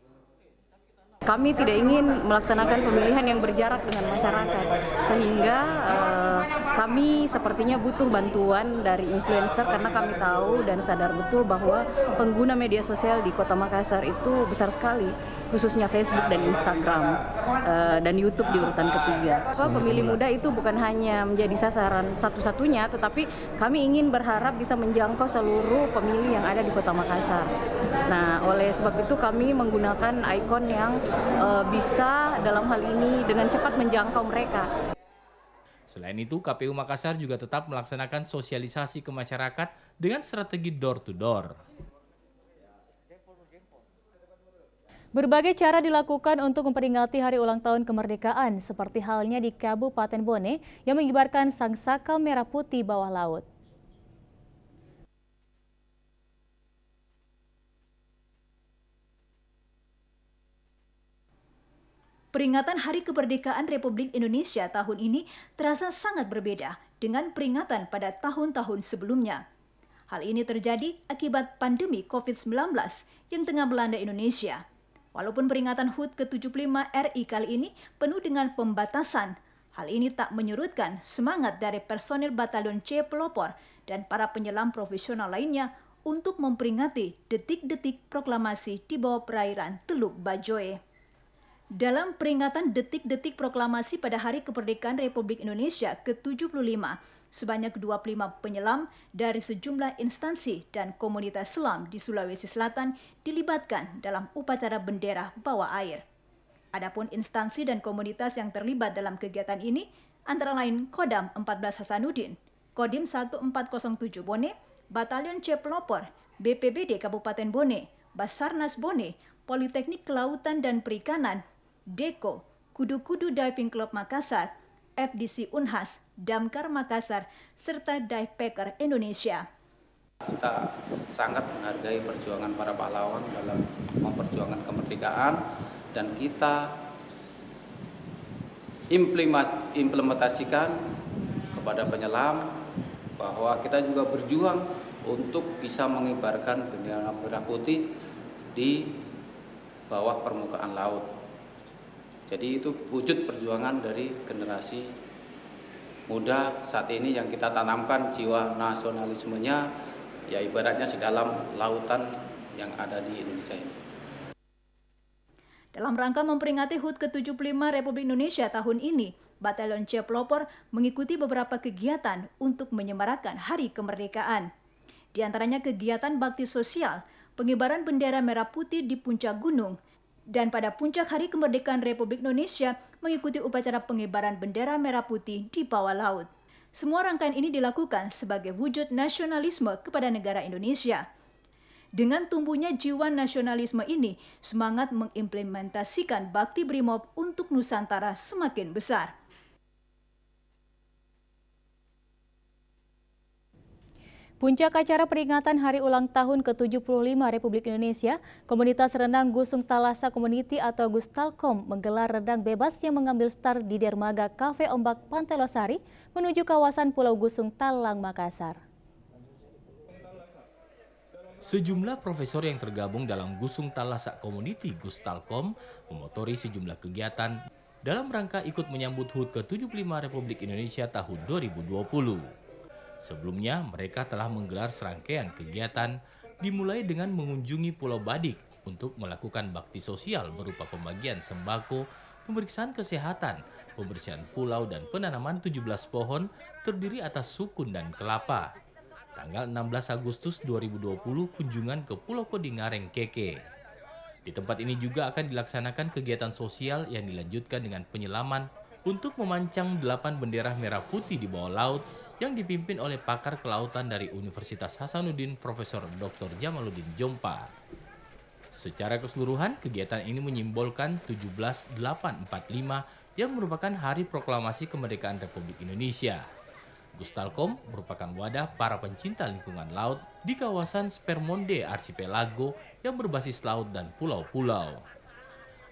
Kami tidak ingin melaksanakan pemilihan yang berjarak dengan masyarakat, sehingga kami sepertinya butuh bantuan dari influencer karena kami tahu dan sadar betul bahwa pengguna media sosial di Kota Makassar itu besar sekali, khususnya Facebook dan Instagram dan YouTube di urutan ketiga. Pemilih muda itu bukan hanya menjadi sasaran satu-satunya, tetapi kami ingin berharap bisa menjangkau seluruh pemilih yang ada di Kota Makassar. Nah, oleh sebab itu kami menggunakan ikon yang bisa dalam hal ini dengan cepat menjangkau mereka. Selain itu, KPU Makassar juga tetap melaksanakan sosialisasi ke masyarakat dengan strategi door-to-door. Berbagai cara dilakukan untuk memperingati hari ulang tahun kemerdekaan, seperti halnya di Kabupaten Bone yang mengibarkan sangsaka merah putih bawah laut. Peringatan Hari Kemerdekaan Republik Indonesia tahun ini terasa sangat berbeda dengan peringatan pada tahun-tahun sebelumnya. Hal ini terjadi akibat pandemi COVID-19 yang tengah melanda Indonesia. Walaupun peringatan HUT ke-75 RI kali ini penuh dengan pembatasan, hal ini tak menyurutkan semangat dari personil Batalion C Pelopor dan para penyelam profesional lainnya untuk memperingati detik-detik proklamasi di bawah perairan Teluk Bajoe. Dalam peringatan detik-detik proklamasi pada Hari Kemerdekaan Republik Indonesia ke-75, sebanyak 25 penyelam dari sejumlah instansi dan komunitas selam di Sulawesi Selatan dilibatkan dalam upacara bendera bawah air. Adapun instansi dan komunitas yang terlibat dalam kegiatan ini antara lain Kodam 14 Hasanuddin, Kodim 1407 Bone, Batalion C Pelopor, BPBD Kabupaten Bone, Basarnas Bone, Politeknik Kelautan dan Perikanan, Deko, Kudu-Kudu Diving Club Makassar, FDC Unhas, Damkar Makassar, serta Divepacker Indonesia. Kita sangat menghargai perjuangan para pahlawan dalam memperjuangkan kemerdekaan dan kita implementasikan kepada penyelam bahwa kita juga berjuang untuk bisa mengibarkan bendera merah putih di bawah permukaan laut. Jadi itu wujud perjuangan dari generasi muda saat ini yang kita tanamkan jiwa nasionalismenya, ya ibaratnya sedalam lautan yang ada di Indonesia ini. Dalam rangka memperingati HUT ke-75 Republik Indonesia tahun ini, Batalion C Pelopor mengikuti beberapa kegiatan untuk menyemarakan Hari Kemerdekaan. Di antaranya kegiatan bakti sosial, pengibaran bendera merah putih di puncak gunung, dan pada puncak Hari Kemerdekaan Republik Indonesia mengikuti upacara pengibaran bendera merah putih di bawah laut. Semua rangkaian ini dilakukan sebagai wujud nasionalisme kepada negara Indonesia. Dengan tumbuhnya jiwa nasionalisme ini, semangat mengimplementasikan bakti Brimob untuk Nusantara semakin besar. Puncak acara peringatan Hari Ulang Tahun ke-75 Republik Indonesia, Komunitas Renang Gusung Talasa Community atau Gustalkom menggelar renang bebas yang mengambil start di dermaga Kafe Ombak Pantai Losari menuju kawasan Pulau Gusung Talang, Makassar. Sejumlah profesor yang tergabung dalam Gusung Talasa Community Gustalkom memotori sejumlah kegiatan dalam rangka ikut menyambut HUT ke-75 Republik Indonesia tahun 2020. Sebelumnya, mereka telah menggelar serangkaian kegiatan dimulai dengan mengunjungi Pulau Badik untuk melakukan bakti sosial berupa pembagian sembako, pemeriksaan kesehatan, pembersihan pulau dan penanaman 17 pohon terdiri atas sukun dan kelapa. Tanggal 16 Agustus 2020 kunjungan ke Pulau Kodingareng Keke. Di tempat ini juga akan dilaksanakan kegiatan sosial yang dilanjutkan dengan penyelaman untuk memancang 8 bendera merah putih di bawah laut yang dipimpin oleh pakar kelautan dari Universitas Hasanuddin Profesor Dr. Jamaluddin Jompa. Secara keseluruhan, kegiatan ini menyimbolkan 17/8/45 yang merupakan Hari Proklamasi Kemerdekaan Republik Indonesia. Gustalkom merupakan wadah para pencinta lingkungan laut di kawasan Spermonde Archipelago yang berbasis laut dan pulau-pulau.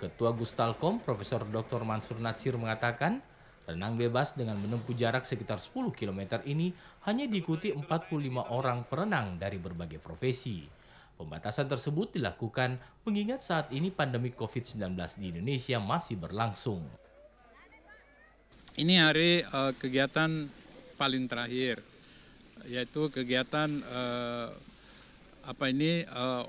Ketua Gustalkom, Profesor Dr. Mansur Natsir mengatakan, renang bebas dengan menempuh jarak sekitar 10 km ini hanya diikuti 45 orang perenang dari berbagai profesi. Pembatasan tersebut dilakukan mengingat saat ini pandemi COVID-19 di Indonesia masih berlangsung. Ini hari kegiatan paling terakhir, yaitu kegiatan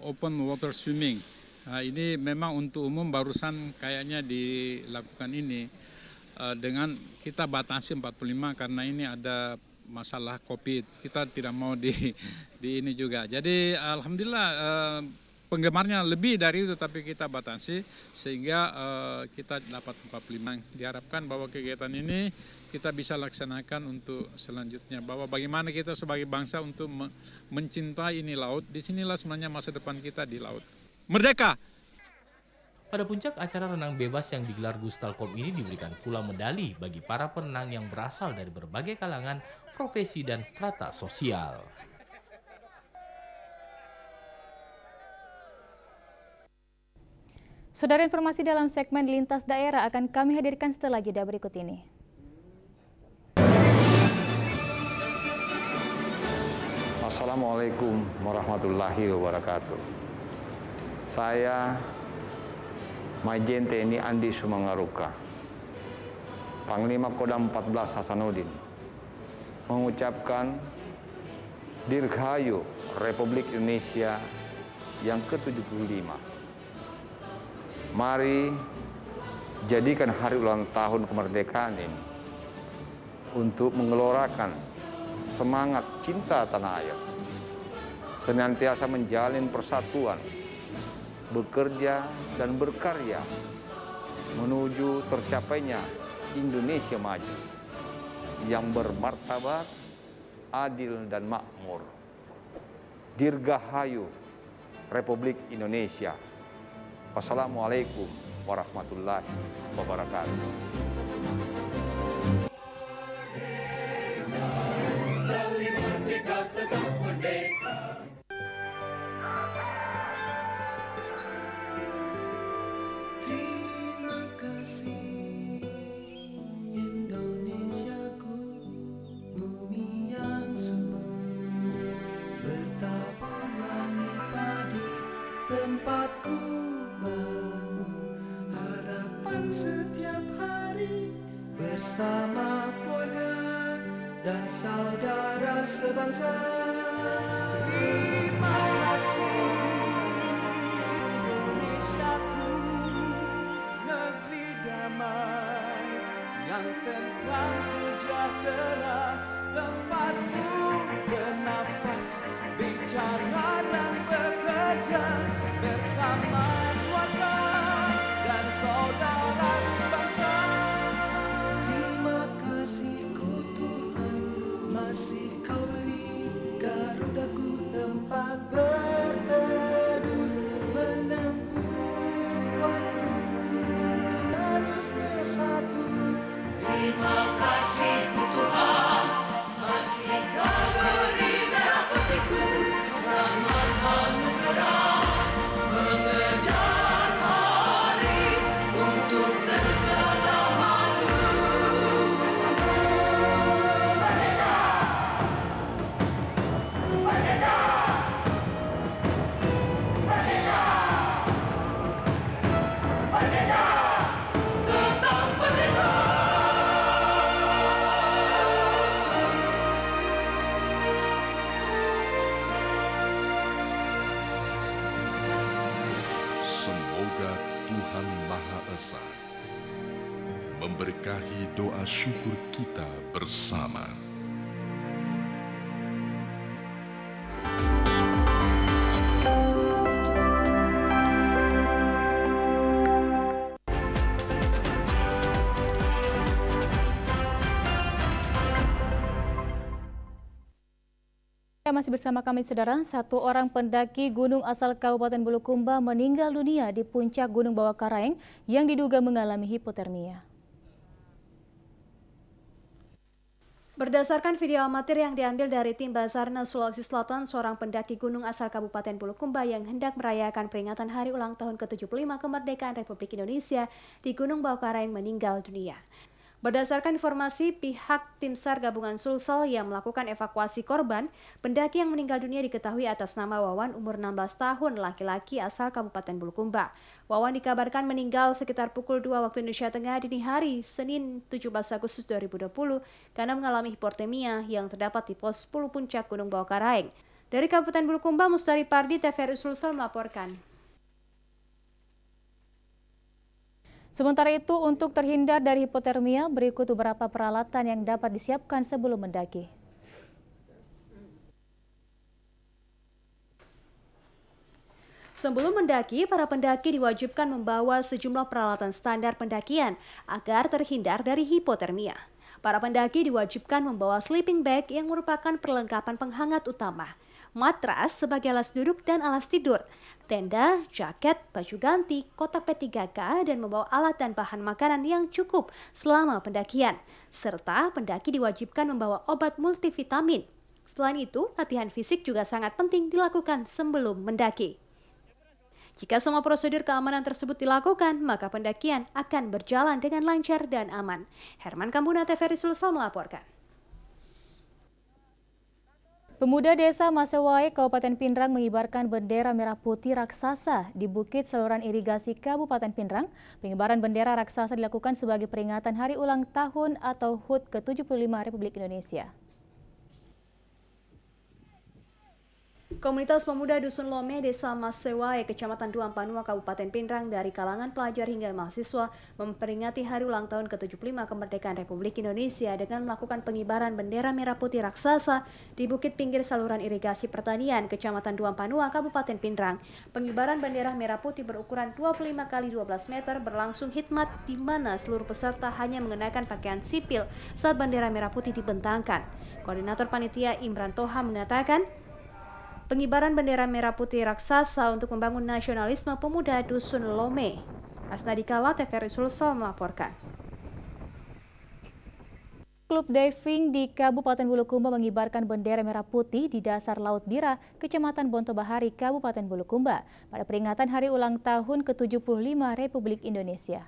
open water swimming. Nah, ini memang untuk umum barusan kayaknya dilakukan ini dengan kita batasi 45 karena ini ada masalah COVID. Kita tidak mau di ini juga. Jadi alhamdulillah penggemarnya lebih dari itu, tapi kita batasi sehingga kita dapat 45. Diharapkan bahwa kegiatan ini kita bisa laksanakan untuk selanjutnya. Bahwa bagaimana kita sebagai bangsa untuk mencintai ini laut. Disinilah sebenarnya masa depan kita di laut. Merdeka! Pada puncak acara renang bebas yang digelar Gustalkom ini diberikan pula medali bagi para perenang yang berasal dari berbagai kalangan, profesi, dan strata sosial. Saudara, informasi dalam segmen Lintas Daerah akan kami hadirkan setelah jeda berikut ini. Assalamualaikum warahmatullahi wabarakatuh. Saya Majen TNI Andi Sumangaruka, Panglima Kodam 14 Hasanuddin, mengucapkan Dirgahayu Republik Indonesia yang ke-75. Mari jadikan hari ulang tahun kemerdekaan ini untuk menggelorakan semangat cinta tanah air, senantiasa menjalin persatuan, bekerja dan berkarya menuju tercapainya Indonesia maju yang bermartabat, adil dan makmur. Dirgahayu Republik Indonesia. Wassalamualaikum warahmatullahi wabarakatuh. Tempatku bangun harapan setiap hari bersama keluarga dan saudara sebangsa. Terima kasih Indonesiaku, negeri damai yang tentram sejahtera, tempatku bernafas, bicara dan bekerja bersama keluarga dan saudara sebangsa. Terima kasihku Tuhan, masih kau beri Garudaku tempat berteduh, menempuh waktu untuk terus bersatu. Terima kasihku Tuhan, masih kau beri merah putihku, rahmat anugerah mengejar hari untuk terus dalam maju. Merdeka! Merdeka! Merdeka! Merdeka! Tetap merdeka! Semoga Tuhan Maha Esa memberkahi doa syukur kita bersama. Masih bersama kami, saudara. Satu orang pendaki gunung asal Kabupaten Bulukumba meninggal dunia di puncak Gunung Bawah Karaeng yang diduga mengalami hipotermia. Berdasarkan video amatir yang diambil dari tim Basarnas Sulawesi Selatan, seorang pendaki gunung asal Kabupaten Bulukumba yang hendak merayakan peringatan hari ulang tahun ke-75 kemerdekaan Republik Indonesia di Gunung Bawah Karaeng meninggal dunia. Berdasarkan informasi pihak tim SAR Gabungan Sulsel yang melakukan evakuasi korban, pendaki yang meninggal dunia diketahui atas nama Wawan, umur 16 tahun, laki-laki asal Kabupaten Bulukumba. Wawan dikabarkan meninggal sekitar pukul 2 waktu Indonesia Tengah dini hari, Senin 17 Agustus 2020, karena mengalami hipotermia yang terdapat di pos 10 puncak Gunung Bawah Karaeng. Dari Kabupaten Bulukumba, Mustari Pardi, TVRI Sulsel melaporkan. Sementara itu, untuk terhindar dari hipotermia, berikut beberapa peralatan yang dapat disiapkan sebelum mendaki. Sebelum mendaki, para pendaki diwajibkan membawa sejumlah peralatan standar pendakian agar terhindar dari hipotermia. Para pendaki diwajibkan membawa sleeping bag yang merupakan perlengkapan penghangat utama, matras sebagai alas duduk dan alas tidur, tenda, jaket, baju ganti, kotak P3K, dan membawa alat dan bahan makanan yang cukup selama pendakian. Serta pendaki diwajibkan membawa obat multivitamin. Selain itu, latihan fisik juga sangat penting dilakukan sebelum mendaki. Jika semua prosedur keamanan tersebut dilakukan, maka pendakian akan berjalan dengan lancar dan aman. Herman Kambuna, TVRI Sulsel melaporkan. Pemuda Desa Masewai, Kabupaten Pindrang mengibarkan bendera merah putih raksasa di Bukit Saluran Irigasi Kabupaten Pindrang. Pengibaran bendera raksasa dilakukan sebagai peringatan hari ulang tahun atau HUT ke-75 Republik Indonesia. Komunitas pemuda Dusun Lome, Desa Masewai, Kecamatan Duampanua, Kabupaten Pindrang dari kalangan pelajar hingga mahasiswa memperingati hari ulang tahun ke-75 kemerdekaan Republik Indonesia dengan melakukan pengibaran bendera merah putih raksasa di bukit pinggir saluran irigasi pertanian Kecamatan Duampanua, Kabupaten Pindrang. Pengibaran bendera merah putih berukuran 25 x 12 meter berlangsung khidmat di mana seluruh peserta hanya mengenakan pakaian sipil saat bendera merah putih dibentangkan. Koordinator Panitia Imran Toha mengatakan, pengibaran bendera merah putih raksasa untuk membangun nasionalisme pemuda Dusun Lome. Asnadikala, TVRI Sulsel melaporkan. Klub diving di Kabupaten Bulukumba mengibarkan bendera merah putih di dasar Laut Bira, Kecamatan Bontobahari, Kabupaten Bulukumba pada peringatan hari ulang tahun ke-75 Republik Indonesia.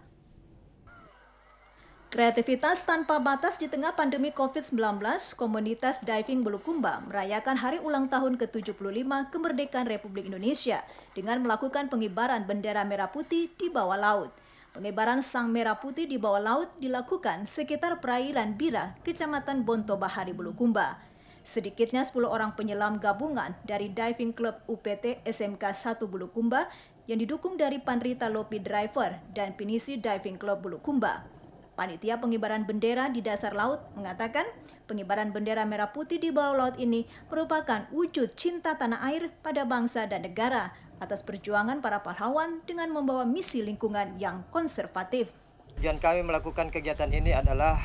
Kreativitas tanpa batas di tengah pandemi COVID-19, komunitas diving Bulukumba merayakan hari ulang tahun ke-75 kemerdekaan Republik Indonesia dengan melakukan pengibaran bendera merah putih di bawah laut. Pengibaran sang merah putih di bawah laut dilakukan sekitar perairan Bira, Kecamatan Bontobahari, Bulukumba. Sedikitnya 10 orang penyelam gabungan dari Diving Club UPT SMK 1 Bulukumba yang didukung dari Panrita Lopi Driver dan Pinisi Diving Club Bulukumba. Panitia pengibaran bendera di dasar laut mengatakan pengibaran bendera merah putih di bawah laut ini merupakan wujud cinta tanah air pada bangsa dan negara atas perjuangan para pahlawan dengan membawa misi lingkungan yang konservatif. Tujuan kami melakukan kegiatan ini adalah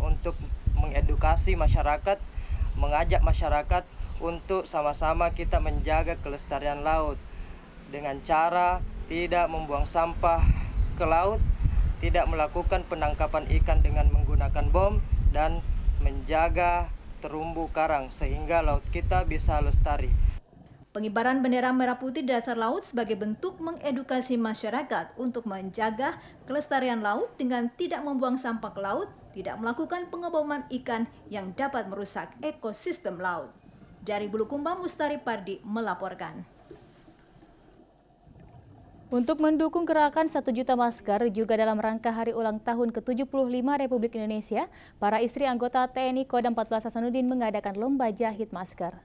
untuk mengedukasi masyarakat, mengajak masyarakat untuk sama-sama kita menjaga kelestarian laut dengan cara tidak membuang sampah ke laut, tidak melakukan penangkapan ikan dengan menggunakan bom, dan menjaga terumbu karang sehingga laut kita bisa lestari. Pengibaran bendera merah putih di dasar laut sebagai bentuk mengedukasi masyarakat untuk menjaga kelestarian laut dengan tidak membuang sampah ke laut, tidak melakukan pengeboman ikan yang dapat merusak ekosistem laut. Dari Bulukumba, Mustari Pardi melaporkan. Untuk mendukung gerakan 1 juta masker juga dalam rangka hari ulang tahun ke-75 Republik Indonesia, para istri anggota TNI Kodam 14 Hasanuddin mengadakan lomba jahit masker.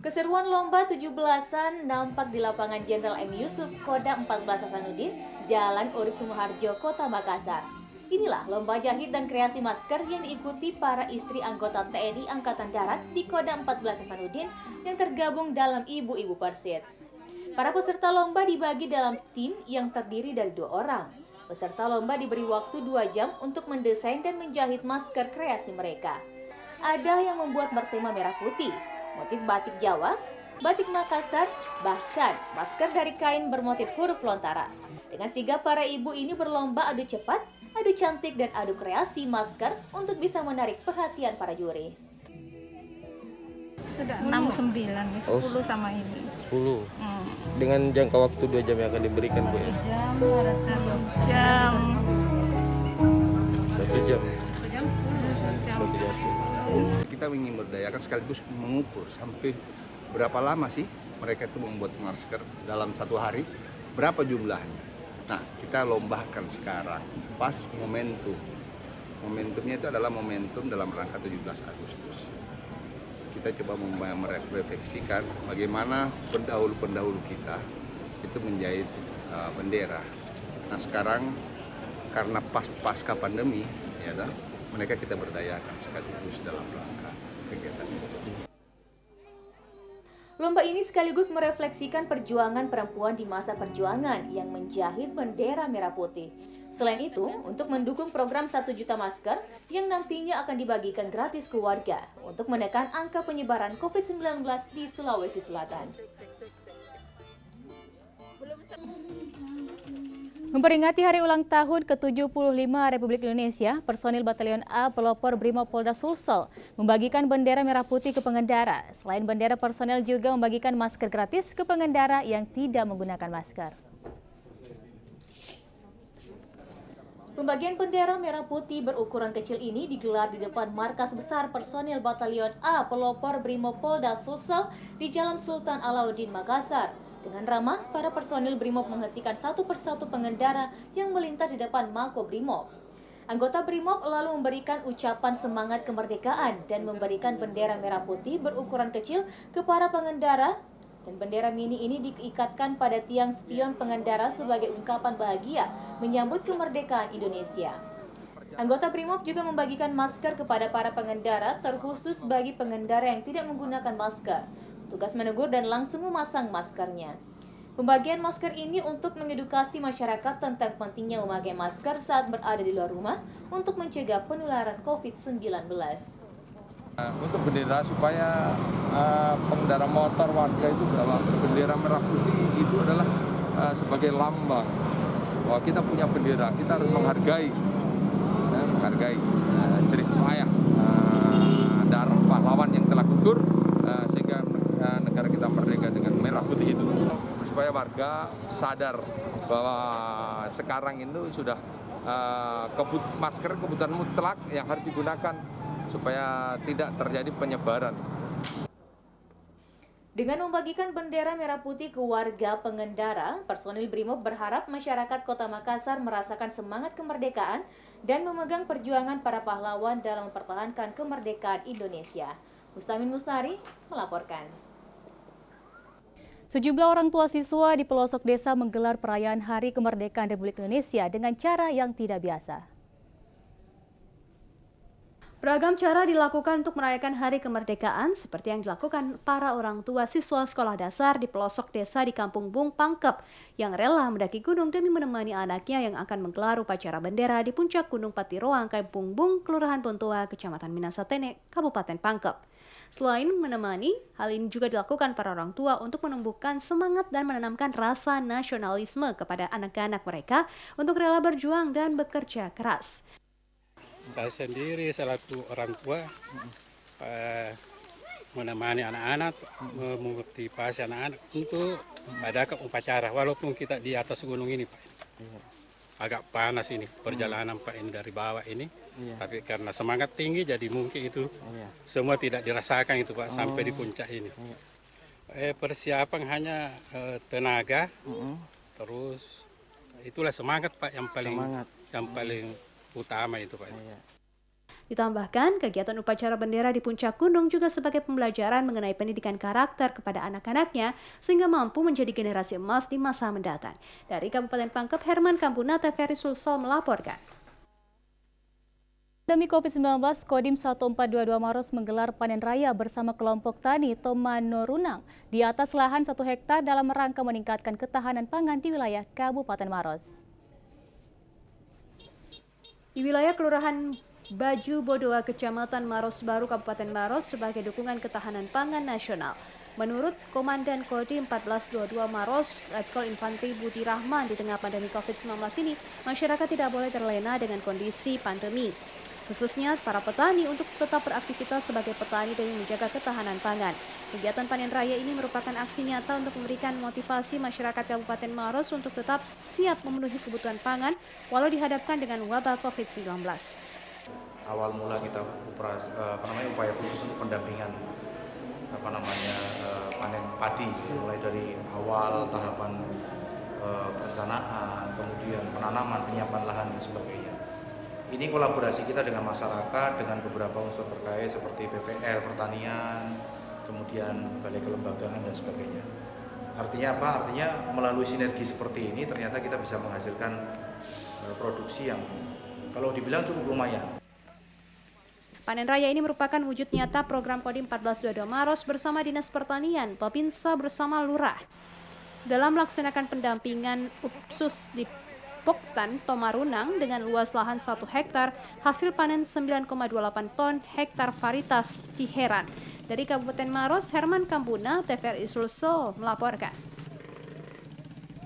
Keseruan lomba 17-an nampak di lapangan Jenderal M. Yusuf, Kodam 14 Hasanuddin, Jalan Urip Sumoharjo, Kota Makassar. Inilah lomba jahit dan kreasi masker yang diikuti para istri anggota TNI Angkatan Darat di Kodam 14 Hasanuddin yang tergabung dalam Ibu-Ibu Persit. Para peserta lomba dibagi dalam tim yang terdiri dari 2 orang. Peserta lomba diberi waktu 2 jam untuk mendesain dan menjahit masker kreasi mereka. ada yang membuat bertema merah putih, motif batik Jawa, batik Makassar, bahkan masker dari kain bermotif huruf lontara. Dengan sigap para ibu ini berlomba adu cepat, adu cantik, dan adu kreasi masker untuk bisa menarik perhatian para juri. Sudah 6-9, 10 sama ini. 10. Dengan jangka waktu 2 jam yang akan diberikan, Bu. 1 jam, ada 2 jam. 1 jam. 1 jam 10 jam. Kita ingin berdayakan sekaligus mengukur sampai berapa lama sih mereka itu membuat masker dalam 1 hari, berapa jumlahnya. Nah, kita lombakan sekarang pas momentum. Momentumnya itu adalah momentum dalam rangka 17 Agustus. Kita coba merefleksikan bagaimana pendahulu-pendahulu kita itu menjahit bendera. Nah sekarang karena pasca pandemi, ya, mereka kita berdayakan sekaligus dalam rangka kegiatan itu. Lomba ini sekaligus merefleksikan perjuangan perempuan di masa perjuangan yang menjahit bendera merah putih. Selain itu, untuk mendukung program 1 juta masker yang nantinya akan dibagikan gratis ke warga untuk menekan angka penyebaran COVID-19 di Sulawesi Selatan. Memperingati hari ulang tahun ke-75 Republik Indonesia, personil Batalion A Pelopor Brimob Polda Sulsel membagikan bendera merah putih ke pengendara. Selain bendera, personel juga membagikan masker gratis ke pengendara yang tidak menggunakan masker. Pembagian bendera merah putih berukuran kecil ini digelar di depan markas besar personil Batalion A Pelopor Brimob Polda Sulsel di Jalan Sultan Alauddin, Makassar. Dengan ramah, para personil Brimob menghentikan satu persatu pengendara yang melintas di depan Mako Brimob. Anggota Brimob lalu memberikan ucapan semangat kemerdekaan dan memberikan bendera merah putih berukuran kecil ke para pengendara. Dan bendera mini ini diikatkan pada tiang spion pengendara sebagai ungkapan bahagia menyambut kemerdekaan Indonesia. Anggota Brimob juga membagikan masker kepada para pengendara, terkhusus bagi pengendara yang tidak menggunakan masker. Tugas menegur dan langsung memasang maskernya. Pembagian masker ini untuk mengedukasi masyarakat tentang pentingnya memakai masker saat berada di luar rumah untuk mencegah penularan COVID-19. Untuk bendera supaya pengendara motor warga itu bawa bendera merah putih itu adalah sebagai lambang bahwa kita punya bendera, kita harus menghargai cerita payah darah pahlawan yang telah gugur sehingga negara kita merdeka dengan merah putih itu. Supaya warga sadar bahwa sekarang itu sudah masker kebutuhan mutlak yang harus digunakan supaya tidak terjadi penyebaran. Dengan membagikan bendera merah putih ke warga pengendara, personil Brimob berharap masyarakat Kota Makassar merasakan semangat kemerdekaan dan memegang perjuangan para pahlawan dalam mempertahankan kemerdekaan Indonesia. Mustamin Mustari melaporkan. Sejumlah orang tua siswa di pelosok desa menggelar perayaan Hari Kemerdekaan Republik Indonesia dengan cara yang tidak biasa. Beragam cara dilakukan untuk merayakan Hari Kemerdekaan seperti yang dilakukan para orang tua siswa sekolah dasar di pelosok desa di Kampung Bung Pangkep yang rela mendaki gunung demi menemani anaknya yang akan menggelar upacara bendera di puncak Gunung Patiroang, Kampung Bung, Kelurahan Pontoa, Kecamatan Minasatene, Kabupaten Pangkep. Selain menemani, hal ini juga dilakukan para orang tua untuk menumbuhkan semangat dan menanamkan rasa nasionalisme kepada anak-anak mereka untuk rela berjuang dan bekerja keras. Saya sendiri selaku orang tua menemani anak-anak, memotivasi anak-anak untuk mengadakan upacara walaupun kita di atas gunung ini, Pak. Agak panas ini perjalanan Pak ini dari bawah ini, tapi karena semangat tinggi jadi mungkin itu semua tidak dirasakan itu Pak sampai di puncak ini. Persiapan hanya tenaga, terus itulah semangat Pak yang paling utama itu Pak. Ditambahkan, kegiatan upacara bendera di puncak gunung juga sebagai pembelajaran mengenai pendidikan karakter kepada anak-anaknya sehingga mampu menjadi generasi emas di masa mendatang. Dari Kabupaten Pangkep, Herman Kampuna, TVRI Sulsel melaporkan. Demi COVID-19, Kodim 1422 Maros menggelar panen raya bersama kelompok tani Tomanorunang di atas lahan 1 hektar dalam rangka meningkatkan ketahanan pangan di wilayah Kabupaten Maros. Di wilayah Kelurahan Baju Bodoa, Kecamatan Maros Baru, Kabupaten Maros sebagai dukungan ketahanan pangan nasional. Menurut Komandan Kodim 1422 Maros, Letkol Infantri Budi Rahman, di tengah pandemi COVID-19 ini, masyarakat tidak boleh terlena dengan kondisi pandemi. Khususnya para petani untuk tetap beraktivitas sebagai petani demi menjaga ketahanan pangan. Kegiatan panen raya ini merupakan aksi nyata untuk memberikan motivasi masyarakat Kabupaten Maros untuk tetap siap memenuhi kebutuhan pangan walau dihadapkan dengan wabah COVID-19. Awal mula kita upaya khusus untuk pendampingan panen padi, mulai dari awal tahapan perencanaan, kemudian penanaman, penyiapan lahan dan sebagainya. Ini kolaborasi kita dengan masyarakat, dengan beberapa unsur terkait seperti PPL, pertanian, kemudian balai kelembagaan dan sebagainya. Artinya apa? Artinya melalui sinergi seperti ini ternyata kita bisa menghasilkan produksi yang kalau dibilang cukup lumayan. Panen raya ini merupakan wujud nyata program Kodim 1422 Maros bersama Dinas Pertanian, Babinsa bersama Lurah. Dalam melaksanakan pendampingan UPSUS di Poktan, Tomarunang dengan luas lahan 1 hektar, hasil panen 9,28 ton hektar varietas Ciheran. Dari Kabupaten Maros, Herman Kambuna, TVRI Sulsel melaporkan.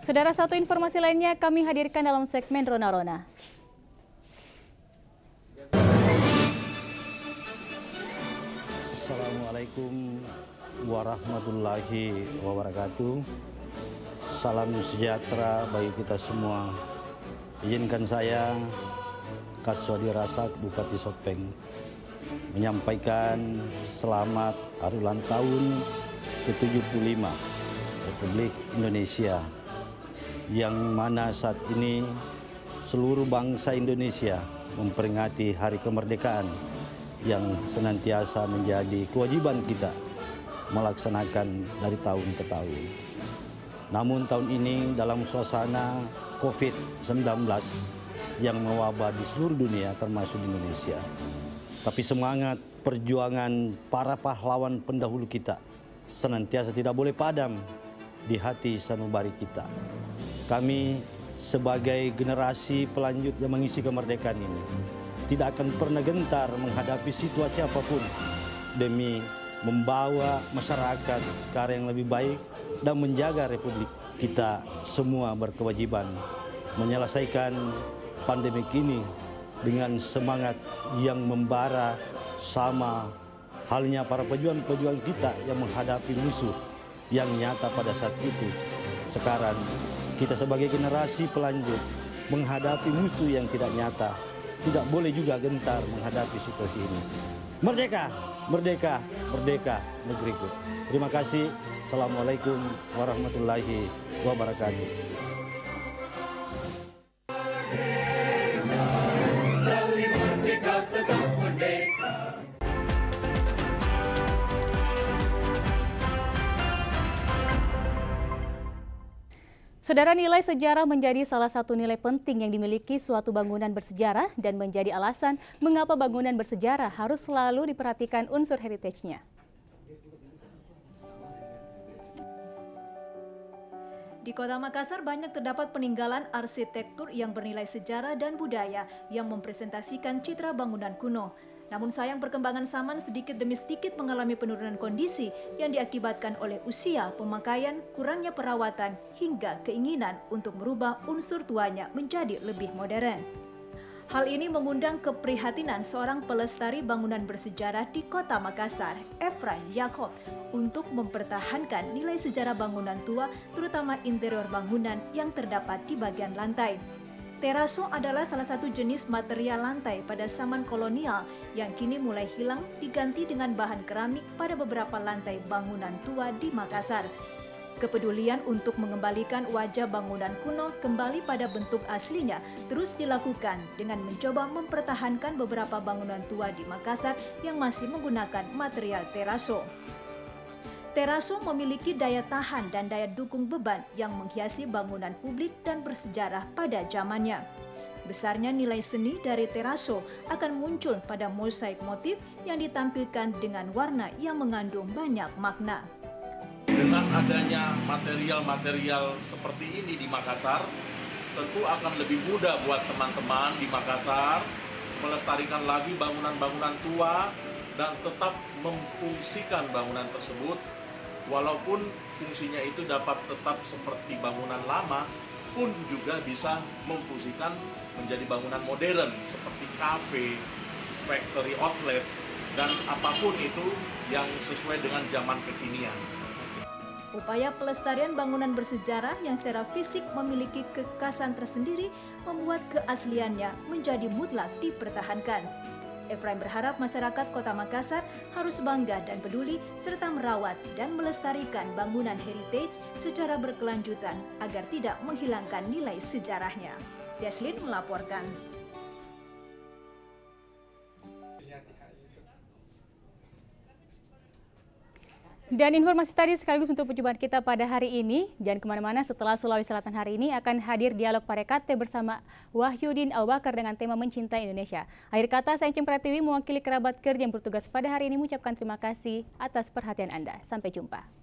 Saudara, satu informasi lainnya kami hadirkan dalam segmen Rona-Rona. Assalamualaikum warahmatullahi wabarakatuh. Salam sejahtera bagi kita semua. Izinkan saya, Kaswadi Rasak, Bupati Sopeng, menyampaikan selamat hari ulang tahun ke-75 Republik Indonesia, yang mana saat ini seluruh bangsa Indonesia memperingati hari kemerdekaan yang senantiasa menjadi kewajiban kita melaksanakan dari tahun ke tahun. Namun tahun ini dalam suasana COVID-19 yang mewabah di seluruh dunia termasuk di Indonesia. Tapi semangat perjuangan para pahlawan pendahulu kita senantiasa tidak boleh padam di hati sanubari kita. Kami sebagai generasi pelanjut yang mengisi kemerdekaan ini tidak akan pernah gentar menghadapi situasi apapun demi membawa masyarakat ke arah yang lebih baik dan menjaga Republik kita semua berkewajiban menyelesaikan pandemi ini dengan semangat yang membara, sama halnya para pejuang-pejuang kita yang menghadapi musuh yang nyata pada saat itu. Sekarang kita sebagai generasi pelanjut menghadapi musuh yang tidak nyata, tidak boleh juga gentar menghadapi situasi ini. Merdeka, merdeka, merdeka negeriku. Terima kasih. Assalamualaikum warahmatullahi wabarakatuh. Saudara, nilai sejarah menjadi salah satu nilai penting yang dimiliki suatu bangunan bersejarah dan menjadi alasan mengapa bangunan bersejarah harus selalu diperhatikan unsur heritage-nya. Di Kota Makassar banyak terdapat peninggalan arsitektur yang bernilai sejarah dan budaya yang mempresentasikan citra bangunan kuno. Namun sayang perkembangan zaman sedikit demi sedikit mengalami penurunan kondisi yang diakibatkan oleh usia, pemakaian, kurangnya perawatan, hingga keinginan untuk merubah unsur tuanya menjadi lebih modern. Hal ini mengundang keprihatinan seorang pelestari bangunan bersejarah di Kota Makassar, Efraim Yakob, untuk mempertahankan nilai sejarah bangunan tua, terutama interior bangunan yang terdapat di bagian lantai. Teraso adalah salah satu jenis material lantai pada zaman kolonial yang kini mulai hilang, diganti dengan bahan keramik pada beberapa lantai bangunan tua di Makassar. Kepedulian untuk mengembalikan wajah bangunan kuno kembali pada bentuk aslinya terus dilakukan dengan mencoba mempertahankan beberapa bangunan tua di Makassar yang masih menggunakan material teraso. Teraso memiliki daya tahan dan daya dukung beban yang menghiasi bangunan publik dan bersejarah pada zamannya. Besarnya nilai seni dari teraso akan muncul pada mosaik motif yang ditampilkan dengan warna yang mengandung banyak makna. Dengan adanya material-material seperti ini di Makassar, tentu akan lebih mudah buat teman-teman di Makassar melestarikan lagi bangunan-bangunan tua dan tetap memfungsikan bangunan tersebut, walaupun fungsinya itu dapat tetap seperti bangunan lama, pun juga bisa memfungsikan menjadi bangunan modern seperti kafe, factory outlet, dan apapun itu yang sesuai dengan zaman kekinian. Upaya pelestarian bangunan bersejarah yang secara fisik memiliki kekhasan tersendiri membuat keasliannya menjadi mutlak dipertahankan. Efraim berharap masyarakat Kota Makassar harus bangga dan peduli serta merawat dan melestarikan bangunan heritage secara berkelanjutan agar tidak menghilangkan nilai sejarahnya. Deslin melaporkan. Dan informasi tadi sekaligus untuk perjumpaan kita pada hari ini. Jangan kemana-mana, setelah Sulawesi Selatan hari ini akan hadir dialog Parekate bersama Wahyudin Aubakar dengan tema Mencintai Indonesia. Akhir kata, saya Incem Pratiwi mewakili kerabat kerja yang bertugas pada hari ini mengucapkan terima kasih atas perhatian Anda. Sampai jumpa.